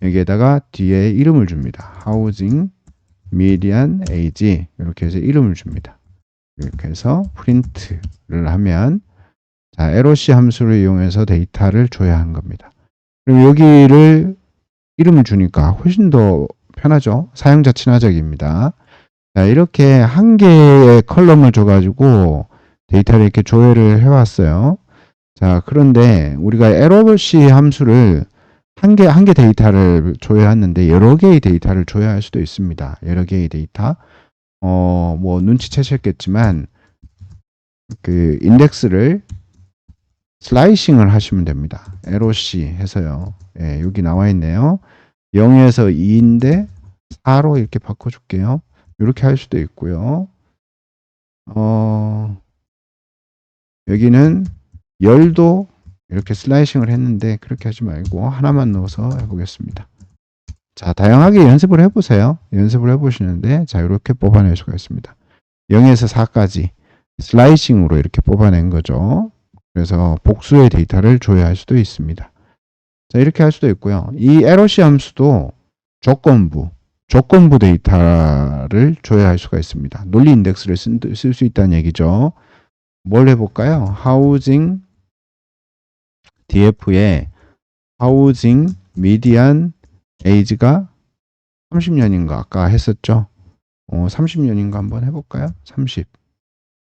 여기에다가 뒤에 이름을 줍니다. housing median age 이렇게 해서 이름을 줍니다. 이렇게 해서 프린트를 하면 자, LOC 함수를 이용해서 데이터를 줘야 하는 겁니다. 그럼 여기를 이름을 주니까 훨씬 더 편하죠. 사용자 친화적입니다. 자, 이렇게 한 개의 컬럼을 줘가지고 데이터를 이렇게 조회를 해왔어요. 자, 그런데 우리가 LOC 함수를 한 개 데이터를 조회했는데 여러 개의 데이터를 조회할 수도 있습니다. 여러 개의 데이터. 뭐 눈치채셨겠지만 그 인덱스를 슬라이싱을 하시면 됩니다. LOC 해서요. 예, 여기 나와 있네요. 0에서 2인데 4로 이렇게 바꿔줄게요. 이렇게 할 수도 있고요. 여기는 열도 이렇게 슬라이싱을 했는데 그렇게 하지 말고 하나만 넣어서 해보겠습니다. 자, 다양하게 연습을 해보세요. 연습을 해보시는데 자, 이렇게 뽑아낼 수가 있습니다. 0에서 4까지 슬라이싱으로 이렇게 뽑아낸 거죠. 그래서 복수의 데이터를 조회할 수도 있습니다. 자, 이렇게 할 수도 있고요. 이 LOC 함수도 조건부 데이터를 조회할 수가 있습니다. 논리 인덱스를 쓸 수 있다는 얘기죠. 뭘 해볼까요? housing df에 housing median age가 30년인가 아까 했었죠. 30년인가 한번 해볼까요? 30.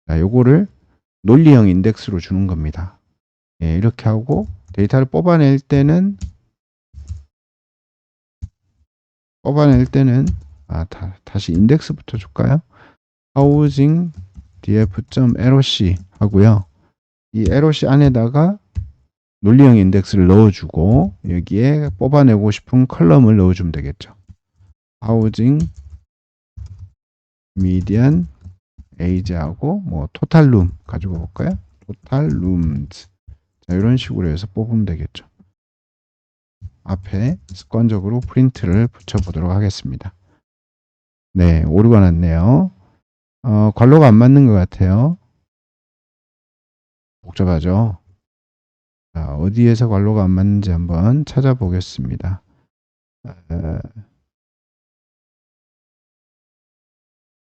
자, 요거를 논리형 인덱스로 주는 겁니다. 예, 이렇게 하고 데이터를 뽑아낼 때는 다시 인덱스부터 줄까요? housing df.loc 하고요. 이 loc 안에다가 논리형 인덱스를 넣어주고 여기에 뽑아내고 싶은 컬럼을 넣어주면 되겠죠. 하우징 미디안 에이지하고 뭐 토탈 룸 가지고 볼까요? 토탈 룸즈. 자, 이런 식으로 해서 뽑으면 되겠죠. 앞에 습관적으로 프린트를 붙여보도록 하겠습니다. 네, 오류가 났네요. 괄호가 안 맞는 것 같아요. 복잡하죠? 자, 어디에서 괄호가 안 맞는지 한번 찾아보겠습니다.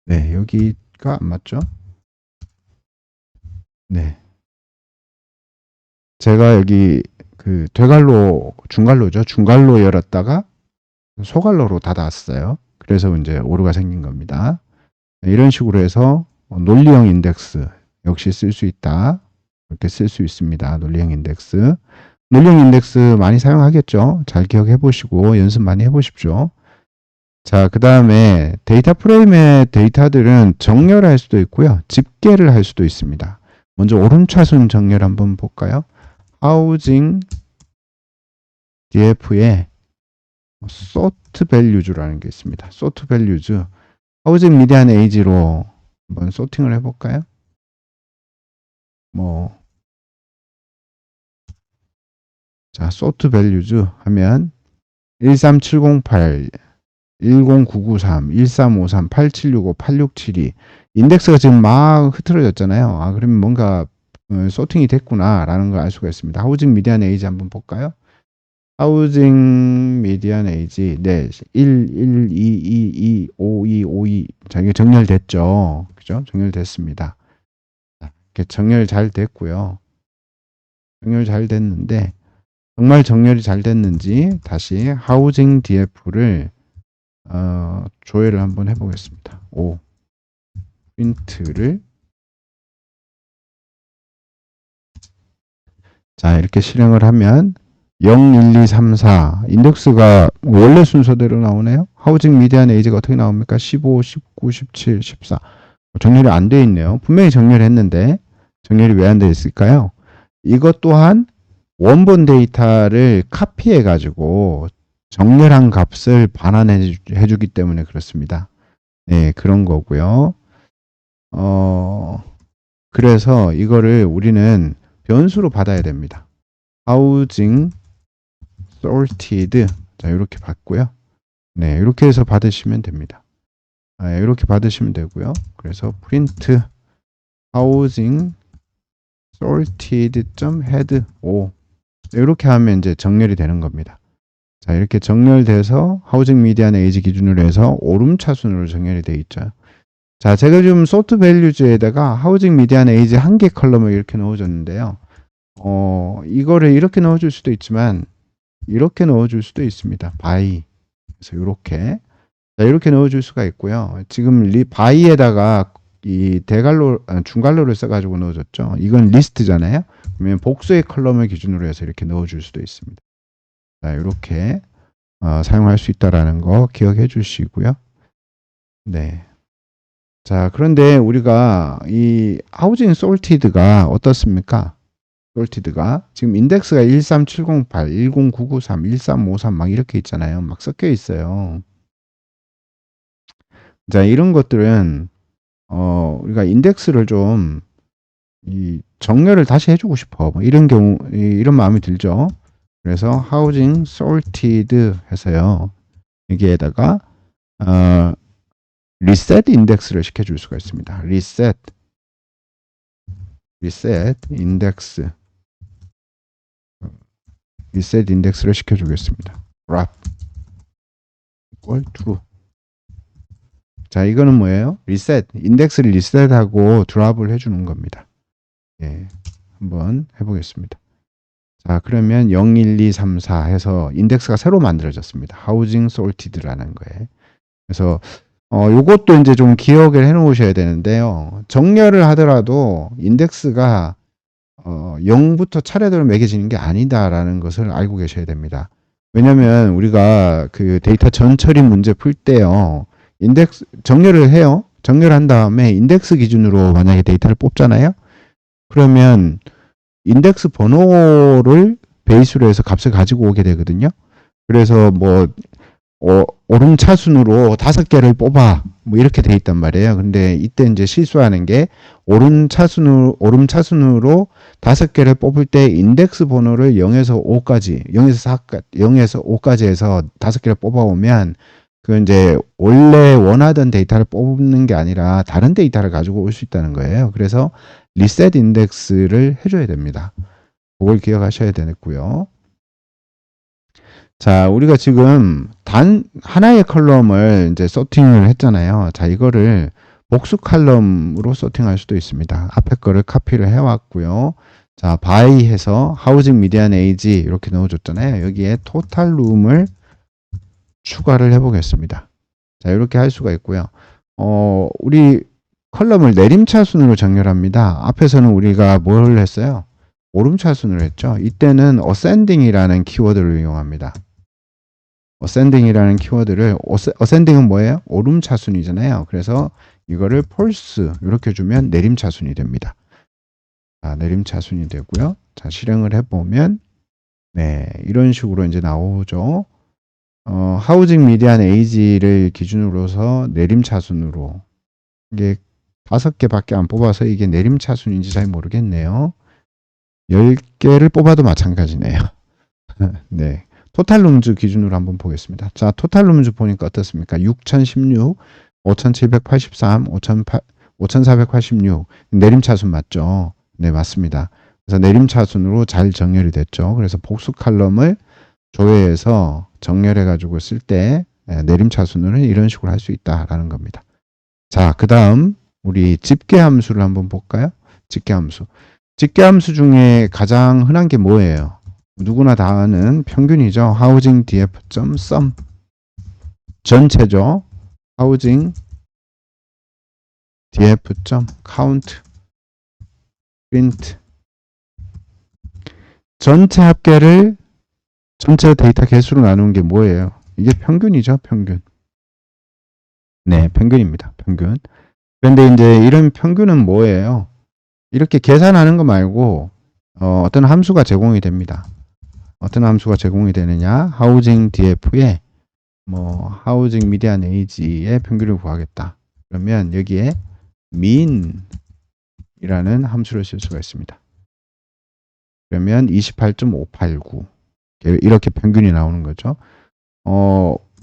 네, 여기가 안 맞죠? 네. 제가 여기 그 되갈로, 중갈로죠. 중갈로 열었다가 소갈로로 닫았어요. 그래서 이제 오류가 생긴 겁니다. 이런 식으로 해서 논리형 인덱스 역시 쓸 수 있다. 이렇게 쓸 수 있습니다. 논리형 인덱스. 논리형 인덱스 많이 사용하겠죠. 잘 기억해 보시고 연습 많이 해 보십시오. 자, 그 다음에 데이터 프레임의 데이터들은 정렬할 수도 있고요. 집계를 할 수도 있습니다. 먼저 오름차순 정렬 한번 볼까요? 하우징 DF에 sort values라는 게 있습니다. sort values. 하우징 미디안 에이지로 한번 소팅을 해볼까요? 자, sort values 하면 13708, 10993, 1353, 8765, 8672 인덱스가 지금 막 흐트러졌잖아요. 아, 그러면 뭔가 소팅이 됐구나 라는 걸 알 수가 있습니다. 하우징 미디안 에이지 한번 볼까요? 하우징 미디안 에이지 네, 1, 1, 2, 2, 2, 5, 2, 5, 2 자, 이게 정렬됐죠. 그죠? 정렬됐습니다. 이렇게 정렬 잘 됐고요. 정렬 잘 됐는데 정말 정렬이 잘 됐는지 다시 하우징 DF를 조회를 한번 해보겠습니다. 오, 프린트를 자, 이렇게 실행을 하면 0, 1, 2, 3, 4 인덱스가 원래 순서대로 나오네요. 하우징 미디안 에이지가 어떻게 나옵니까? 15, 19, 17, 14 정렬이 안 돼 있네요. 분명히 정렬했는데 정렬이 왜 안 돼 있을까요? 이것 또한 원본 데이터를 카피해 가지고 정렬한 값을 반환해 주기 때문에 그렇습니다. 네, 그런 거고요. 그래서 이거를 우리는 변수로 받아야 됩니다. housing sorted 자, 이렇게 받고요. 네, 이렇게 해서 받으시면 됩니다. 이렇게 받으시면 되고요. 그래서 print housing sorted.head 5 이렇게 하면 이제 정렬이 되는 겁니다. 자, 이렇게 정렬돼서 하우징 미디안 에이지 기준으로 해서 오름차순으로 정렬이 되어 있죠. 자, 제가 지금 소트 밸류즈에다가 하우징 미디안 에이지 한 개 컬럼을 이렇게 넣어줬는데요. 이거를 이렇게 넣어줄 수도 있지만 이렇게 넣어줄 수도 있습니다. 바이. 그래서 이렇게. 자, 이렇게 넣어줄 수가 있고요. 지금 바이에다가 이 대갈로, 중갈로를 써가지고 넣어줬죠. 이건 리스트잖아요. 그러면 복수의 컬럼을 기준으로 해서 이렇게 넣어줄 수도 있습니다. 자, 이렇게 사용할 수 있다라는 거 기억해 주시고요. 네. 자, 그런데 우리가 이 하우징 솔티드가 어떻습니까? 솔티드가 지금 인덱스가 13708, 10993, 1353 막 이렇게 있잖아요. 막 섞여 있어요. 자, 이런 것들은 우리가 인덱스를 좀 정렬을 다시 해주고 싶어. 뭐 이런 경우 이런 마음이 들죠. 그래서 housing sorted 해서요. 여기에다가 reset 인덱스를 시켜줄 수가 있습니다. reset 인덱스 reset 인덱스를 시켜주겠습니다. wrap equal true. 자, 이거는 뭐예요? reset 인덱스를 리셋하고 드랍을 해주는 겁니다. 예, 한번 해보겠습니다. 자, 그러면 0, 1, 2, 3, 4 해서 인덱스가 새로 만들어졌습니다. housing sorted라는 거예요. 그래서 요것도 이제 좀 기억을 해 놓으셔야 되는데요. 정렬을 하더라도 인덱스가 0부터 차례대로 매겨지는 게 아니다라는 것을 알고 계셔야 됩니다. 왜냐면 우리가 그 데이터 전처리 문제 풀 때요. 인덱스 정렬을 해요. 정렬한 다음에 인덱스 기준으로 만약에 데이터를 뽑잖아요. 그러면 인덱스 번호를 베이스로 해서 값을 가지고 오게 되거든요. 그래서 뭐 오름차순으로 5개를 뽑아. 뭐 이렇게 돼 있단 말이에요. 근데 이때 이제 실수하는 게 오름차순으로 5개를 뽑을 때 인덱스 번호를 0에서 5까지, 0에서 5까지 해서 5개를 뽑아오면 그 이제 원래 원하던 데이터를 뽑는 게 아니라 다른 데이터를 가지고 올 수 있다는 거예요. 그래서 리셋 인덱스를 해줘야 됩니다. 그걸 기억하셔야 되겠고요. 자, 우리가 지금 단 하나의 컬럼을 이제 서팅을 했잖아요. 자, 이거를 복수 컬럼으로 서팅할 수도 있습니다. 앞에 거를 카피를 해왔고요. 자, by 해서 하우징 미디안 에이지 이렇게 넣어줬잖아요. 여기에 토탈 룸을 추가를 해보겠습니다. 자, 이렇게 할 수가 있고요. 우리 컬럼을 내림차순으로 정렬합니다. 앞에서는 우리가 뭘 했어요? 오름차순으로 했죠. 이때는 ascending이라는 키워드를 이용합니다. ascending이라는 키워드를 ascending은 뭐예요? 오름차순이잖아요. 그래서 이거를 false 이렇게 주면 내림차순이 됩니다. 자, 내림차순이 되고요. 자, 실행을 해보면 네, 이런 식으로 이제 나오죠. 하우징 미디안 에이지를 기준으로서 내림차순으로 이게 5개밖에 안 뽑아서 이게 내림차순인지 잘 모르겠네요. 10개를 뽑아도 마찬가지네요. 네. 토탈 룸즈 기준으로 한번 보겠습니다. 자, 토탈 룸즈 보니까 어떻습니까? 6016, 5783, 5486. 내림차순 맞죠? 네, 맞습니다. 그래서 내림차순으로 잘 정렬이 됐죠. 그래서 복수 칼럼을 조회해서 정렬해가지고 쓸 때 내림차순으로는 이런 식으로 할 수 있다라는 겁니다. 자, 그 다음 우리 집계함수를 한번 볼까요? 집계함수. 집계함수 중에 가장 흔한 게 뭐예요? 누구나 다 아는 평균이죠. housing df.sum 전체죠. housing df.count print 전체 합계를 전체 데이터 개수로 나누는 게 뭐예요? 이게 평균이죠. 평균. 네, 평균입니다. 평균. 그런데 이제 이런 평균은 뭐예요? 이렇게 계산하는 거 말고 어떤 함수가 제공이 됩니다. 어떤 함수가 제공이 되느냐? housing df에 뭐 housing median age의 평균을 구하겠다. 그러면 여기에 mean 이라는 함수를 쓸 수가 있습니다. 그러면 28.589 이렇게 평균이 나오는 거죠.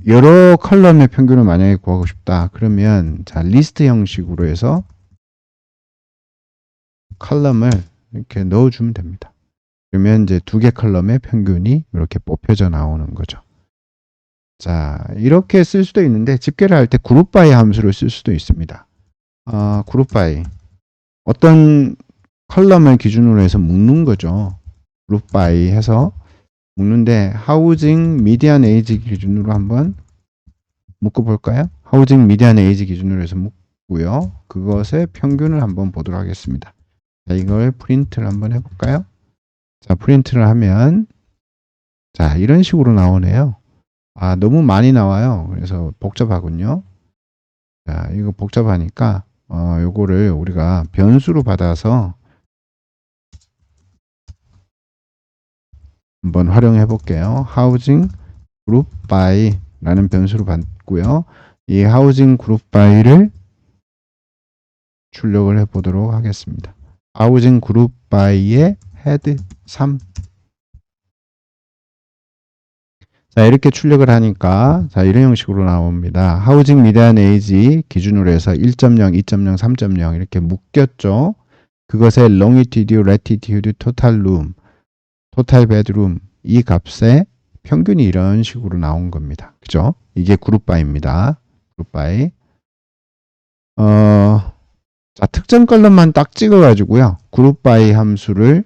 여러 컬럼의 평균을 만약에 구하고 싶다. 그러면 자, 리스트 형식으로 해서 컬럼을 이렇게 넣어주면 됩니다. 그러면 이제 2개 컬럼의 평균이 이렇게 뽑혀져 나오는 거죠. 자, 이렇게 쓸 수도 있는데 집계를 할 때 그룹 바이 함수를 쓸 수도 있습니다. 그룹 바이 어떤 컬럼을 기준으로 해서 묶는 거죠. 그룹 바이 해서 묶는데 하우징 미디안 에이지 기준으로 한번 묶어 볼까요? 하우징 미디안 에이지 기준으로 해서 묶고요. 그것의 평균을 한번 보도록 하겠습니다. 자, 이걸 프린트를 한번 해볼까요? 자, 프린트를 하면 자, 이런 식으로 나오네요. 너무 많이 나와요. 그래서 복잡하군요. 자, 이거 복잡하니까 요거를 우리가 변수로 받아서 한번 활용해 볼게요. housing group by 라는 변수로 받고요. 이 housing group by를 출력을 해 보도록 하겠습니다. housing group by의 head 3. 자, 이렇게 출력을 하니까 자, 이런 형식으로 나옵니다. housing median age 기준으로 해서 1.0, 2.0, 3.0 이렇게 묶였죠. 그것의 longitude, latitude, total room, total bedroom 이 값의 평균이 이런 식으로 나온 겁니다. 그죠? 이게 그룹 바이입니다. 그룹 바이. 자, 특정 컬럼만 딱 찍어 가지고요. 그룹 바이 함수를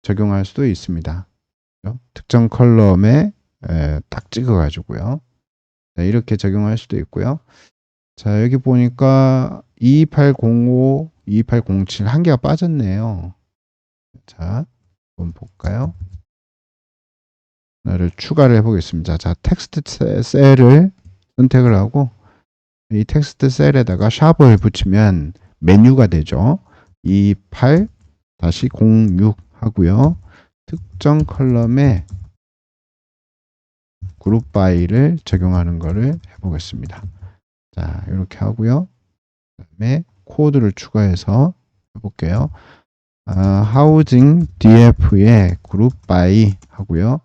적용할 수도 있습니다. 그죠? 특정 컬럼에 딱 찍어 가지고요. 자, 이렇게 적용할 수도 있고요. 자, 여기 보니까 2805, 2807 한 개가 빠졌네요. 자, 한번 볼까요? 하나를 추가를 해보겠습니다. 자, 텍스트 셀을 선택을 하고 이 텍스트 셀에다가 샵을 붙이면 메뉴가 되죠. 28-06 하고요. 특정 컬럼에 그룹 바이를 적용하는 거를 해보겠습니다. 자, 이렇게 하고요. 그다음에 코드를 추가해서 해볼게요. 하우징 DF에 그룹 바이 하고요.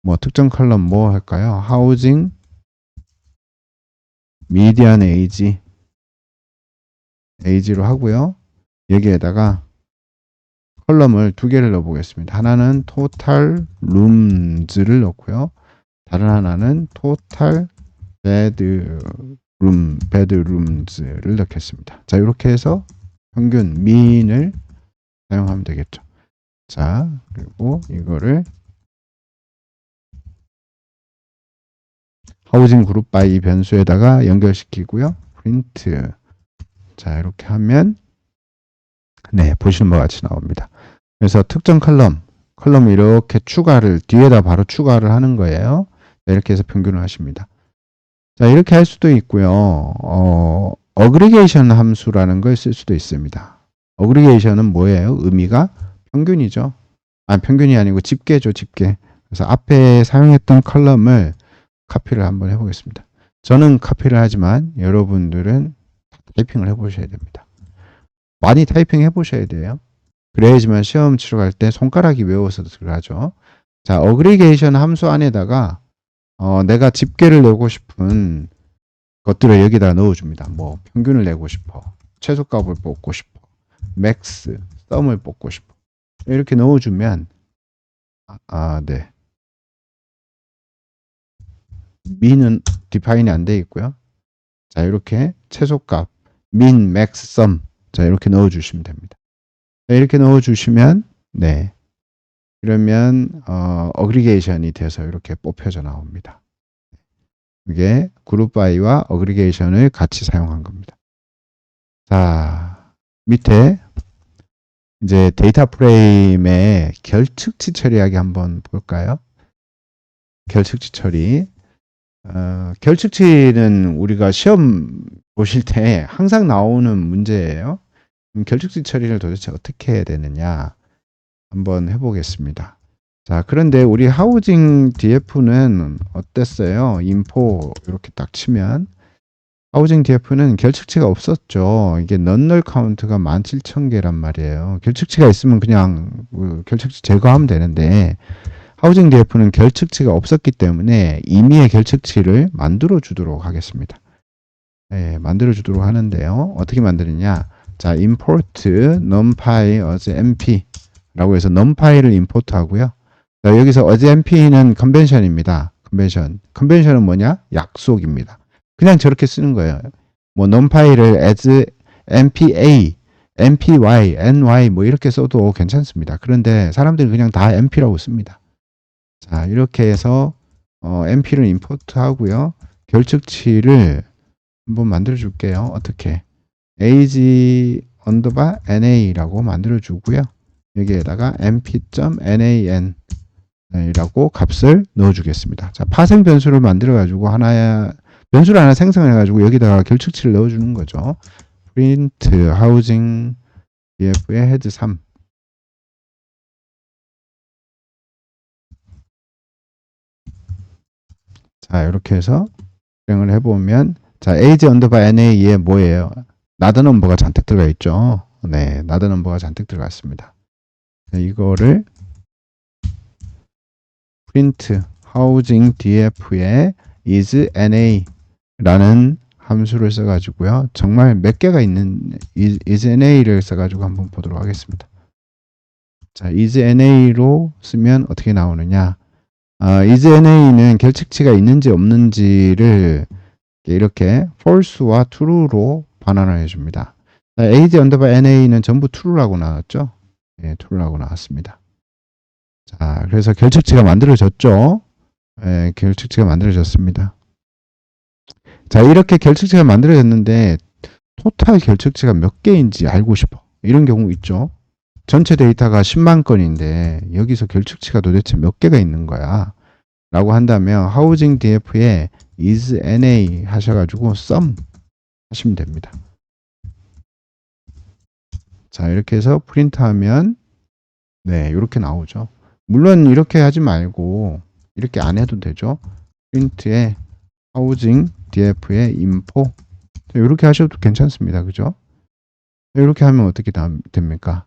뭐 특정 컬럼 뭐 할까요? 하우징 미디안 에이지로 하고요. 여기에다가 컬럼을 두 개를 넣어 보겠습니다. 하나는 토탈 룸즈를 넣고요. 다른 하나는 토탈 베드룸즈를 넣겠습니다. 자, 이렇게 해서 평균 미인을 사용하면 되겠죠. 자, 그리고 이거를 하우징 그룹 바이 변수에다가 연결시키고요. 프린트. 자, 이렇게 하면 네, 보시는 바와 같이 나옵니다. 그래서 특정 컬럼을 이렇게 뒤에다 바로 추가를 하는 거예요. 자, 이렇게 해서 평균을 하십니다. 자, 이렇게 할 수도 있고요. 어그리게이션 함수라는 걸 쓸 수도 있습니다. 어그리게이션은 뭐예요? 의미가 평균이죠. 평균이 아니고 집계죠, 집계. 그래서 앞에 사용했던 컬럼을 카피를 한번 해보겠습니다. 저는 카피를 하지만 여러분들은 타이핑을 해보셔야 됩니다. 많이 타이핑 해보셔야 돼요. 그래야지만 시험 치러 갈 때 손가락이 외워서 들어가죠. 자, 어그리게이션 함수 안에다가 내가 집계를 내고 싶은 것들을 여기다 넣어줍니다. 뭐 평균을 내고 싶어, 최소값을 뽑고 싶어, 맥스, 썸을 뽑고 싶어. 이렇게 넣어주면 네. 민은 디파인이 안 돼 있고요. 자, 이렇게 최소값, 민, 맥스, 썸. 자, 이렇게 넣어주시면 됩니다. 자, 이렇게 넣어주시면 네. 그러면 어그리게이션이 돼서 이렇게 뽑혀져 나옵니다. 이게 그룹 바이와 어그리게이션을 같이 사용한 겁니다. 자, 밑에 이제 데이터 프레임의 결측치 처리하기 한번 볼까요? 결측치 처리. 결측치는 우리가 시험 보실 때 항상 나오는 문제예요. 결측치 처리를 도대체 어떻게 해야 되느냐 한번 해보겠습니다. 자, 그런데 우리 하우징 DF는 어땠어요? 인포 이렇게 딱 치면 하우징 DF는 결측치가 없었죠. 이게 넌널 카운트가 17,000개란 말이에요. 결측치가 있으면 그냥 결측치 제거하면 되는데 하우징 DF는 결측치가 없었기 때문에 임의의 결측치를 만들어 주도록 하겠습니다. 네, 만들어 주도록 하는데요. 어떻게 만드느냐? 자, import numpy as mp 라고 해서 numpy를 임포트 하고요. 자, 여기서 as mp는 컨벤션입니다. 컨벤션은 뭐냐? 약속입니다. 그냥 저렇게 쓰는 거예요. 뭐 numpy를 as mpa, mpy, ny 뭐 이렇게 써도 괜찮습니다. 그런데 사람들이 그냥 다 mp라고 씁니다. 자, 이렇게 해서 mp를 임포트 하고요. 결측치를 한번 만들어 줄게요. 어떻게? age na라고 만들어 주고요. 여기에다가 mp.nan 이라고 값을 넣어 주겠습니다. 자, 파생 변수를 만들어 가지고 변수를 하나 생성해 가지고 여기다가 결측치를 넣어 주는 거죠. print housing df의 head 3. 자, 이렇게 해서 실행을 해보면, 자, age na에 뭐예요? 나드 넘버가 잔뜩 들어가 있죠. 네, 나드 넘버가 잔뜩 들어갔습니다. 이거를 print housing df에 is na라는 함수를 써가지고요. 정말 몇 개가 있는 is na를 써가지고 한번 보도록 하겠습니다. 자, is na로 쓰면 어떻게 나오느냐? is na는 결측치가 있는지 없는지를 이렇게 false와 true로 반환을 해줍니다. age na는 전부 true라고 나왔죠? 네, true라고 나왔습니다. 자, 그래서 결측치가 만들어졌죠? 네, 결측치가 만들어졌습니다. 자, 이렇게 결측치가 만들어졌는데 토탈 결측치가 몇 개인지 알고 싶어. 이런 경우 있죠. 전체 데이터가 10만 건인데 여기서 결측치가 도대체 몇 개가 있는 거야 라고 한다면 하우징 DF에 is na 하셔가지고 sum 하시면 됩니다. 자, 이렇게 해서 프린트하면 네, 이렇게 나오죠. 물론 이렇게 하지 말고 이렇게 안 해도 되죠. 프린트에 하우징 df에 인포 이렇게 하셔도 괜찮습니다. 그죠? 이렇게 하면 어떻게 됩니까?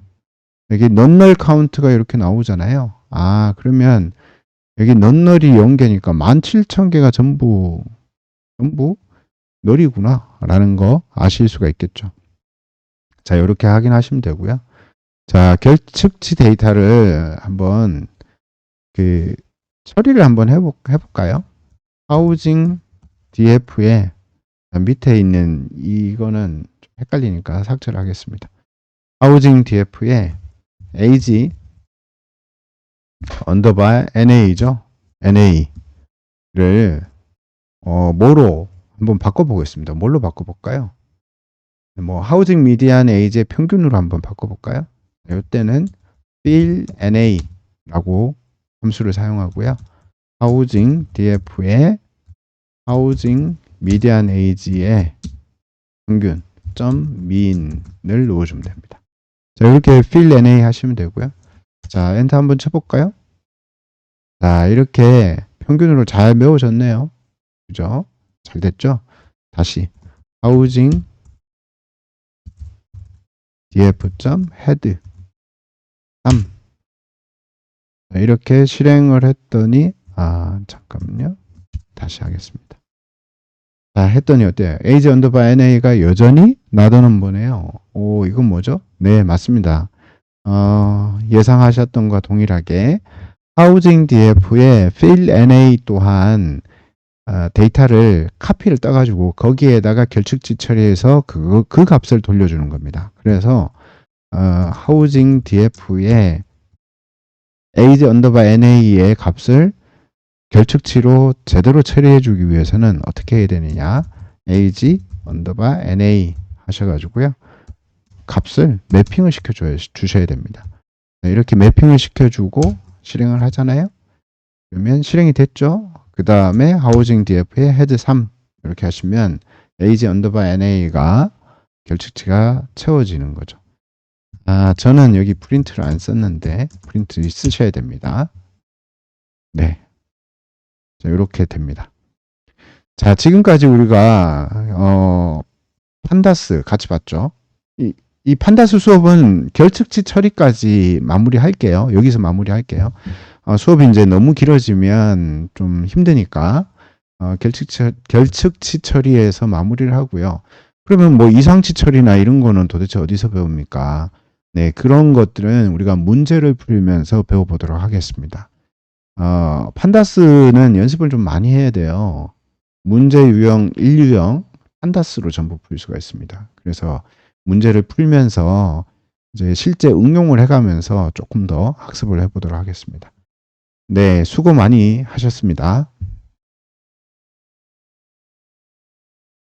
여기 넌널 카운트가 이렇게 나오잖아요. 아, 그러면 여기 넌널이 0개니까 17,000개가 전부 널이구나 라는 거 아실 수가 있겠죠. 자, 이렇게 확인하시면 되고요. 자, 결측치 데이터를 한번 처리를 한번 해볼까요? 하우징 df에 밑에 있는 이거는 좀 헷갈리니까 삭제를 하겠습니다. 하우징 df에 age 언더바 NA죠. NA를 뭐로 한번 바꿔보겠습니다. 뭘로 바꿔볼까요? 뭐 하우징 미디안 에이지의 평균으로 한번 바꿔볼까요? 이때는 fill NA라고 함수를 사용하고요. 하우징 df에 하우징 미디안 에이지의 평균 .mean을 넣어주면 됩니다. 자, 이렇게 fill NA 하시면 되고요. 자, 엔터 한번 쳐볼까요? 자, 이렇게 평균으로 잘 메워졌네요. 그죠? 잘 됐죠? 다시 하우징 df.head 3 이렇게 실행을 했더니 잠깐만요. 다시 하겠습니다. 자, 했더니 어때요? age 언더바 NA가 여전히 나도는 보네요. 오, 이건 뭐죠? 네, 맞습니다. 예상하셨던과 동일하게 하우징 df의 fill NA 또한 데이터를 카피를 떠가지고 거기에다가 결측치 처리해서 그 값을 돌려주는 겁니다. 그래서 하우징 df의 age 언더바 NA의 값을 결측치로 제대로 처리해 주기 위해서는 어떻게 해야 되느냐, age 언더바 NA 하셔가지고요 값을 매핑을 주셔야 됩니다. 이렇게 매핑을 시켜주고 실행을 하잖아요. 그러면 실행이 됐죠. 그 다음에 하우징 df의 head 3 이렇게 하시면 age 언더바 NA가 결측치가 채워지는 거죠. 저는 여기 프린트를 안 썼는데 프린트 쓰셔야 됩니다. 네. 자, 이렇게 됩니다. 자, 지금까지 우리가 판다스 같이 봤죠. 이 판다스 수업은 결측치 처리까지 마무리할게요. 여기서 마무리할게요. 수업이 이제 너무 길어지면 좀 힘드니까 결측치 처리에서 마무리를 하고요. 그러면 뭐 이상치 처리나 이런 거는 도대체 어디서 배웁니까? 네, 그런 것들은 우리가 문제를 풀면서 배워보도록 하겠습니다. 판다스는 연습을 좀 많이 해야 돼요. 문제 유형 1유형 판다스로 전부 풀 수가 있습니다. 그래서 문제를 풀면서 이제 실제 응용을 해가면서 조금 더 학습을 해보도록 하겠습니다. 네, 수고 많이 하셨습니다.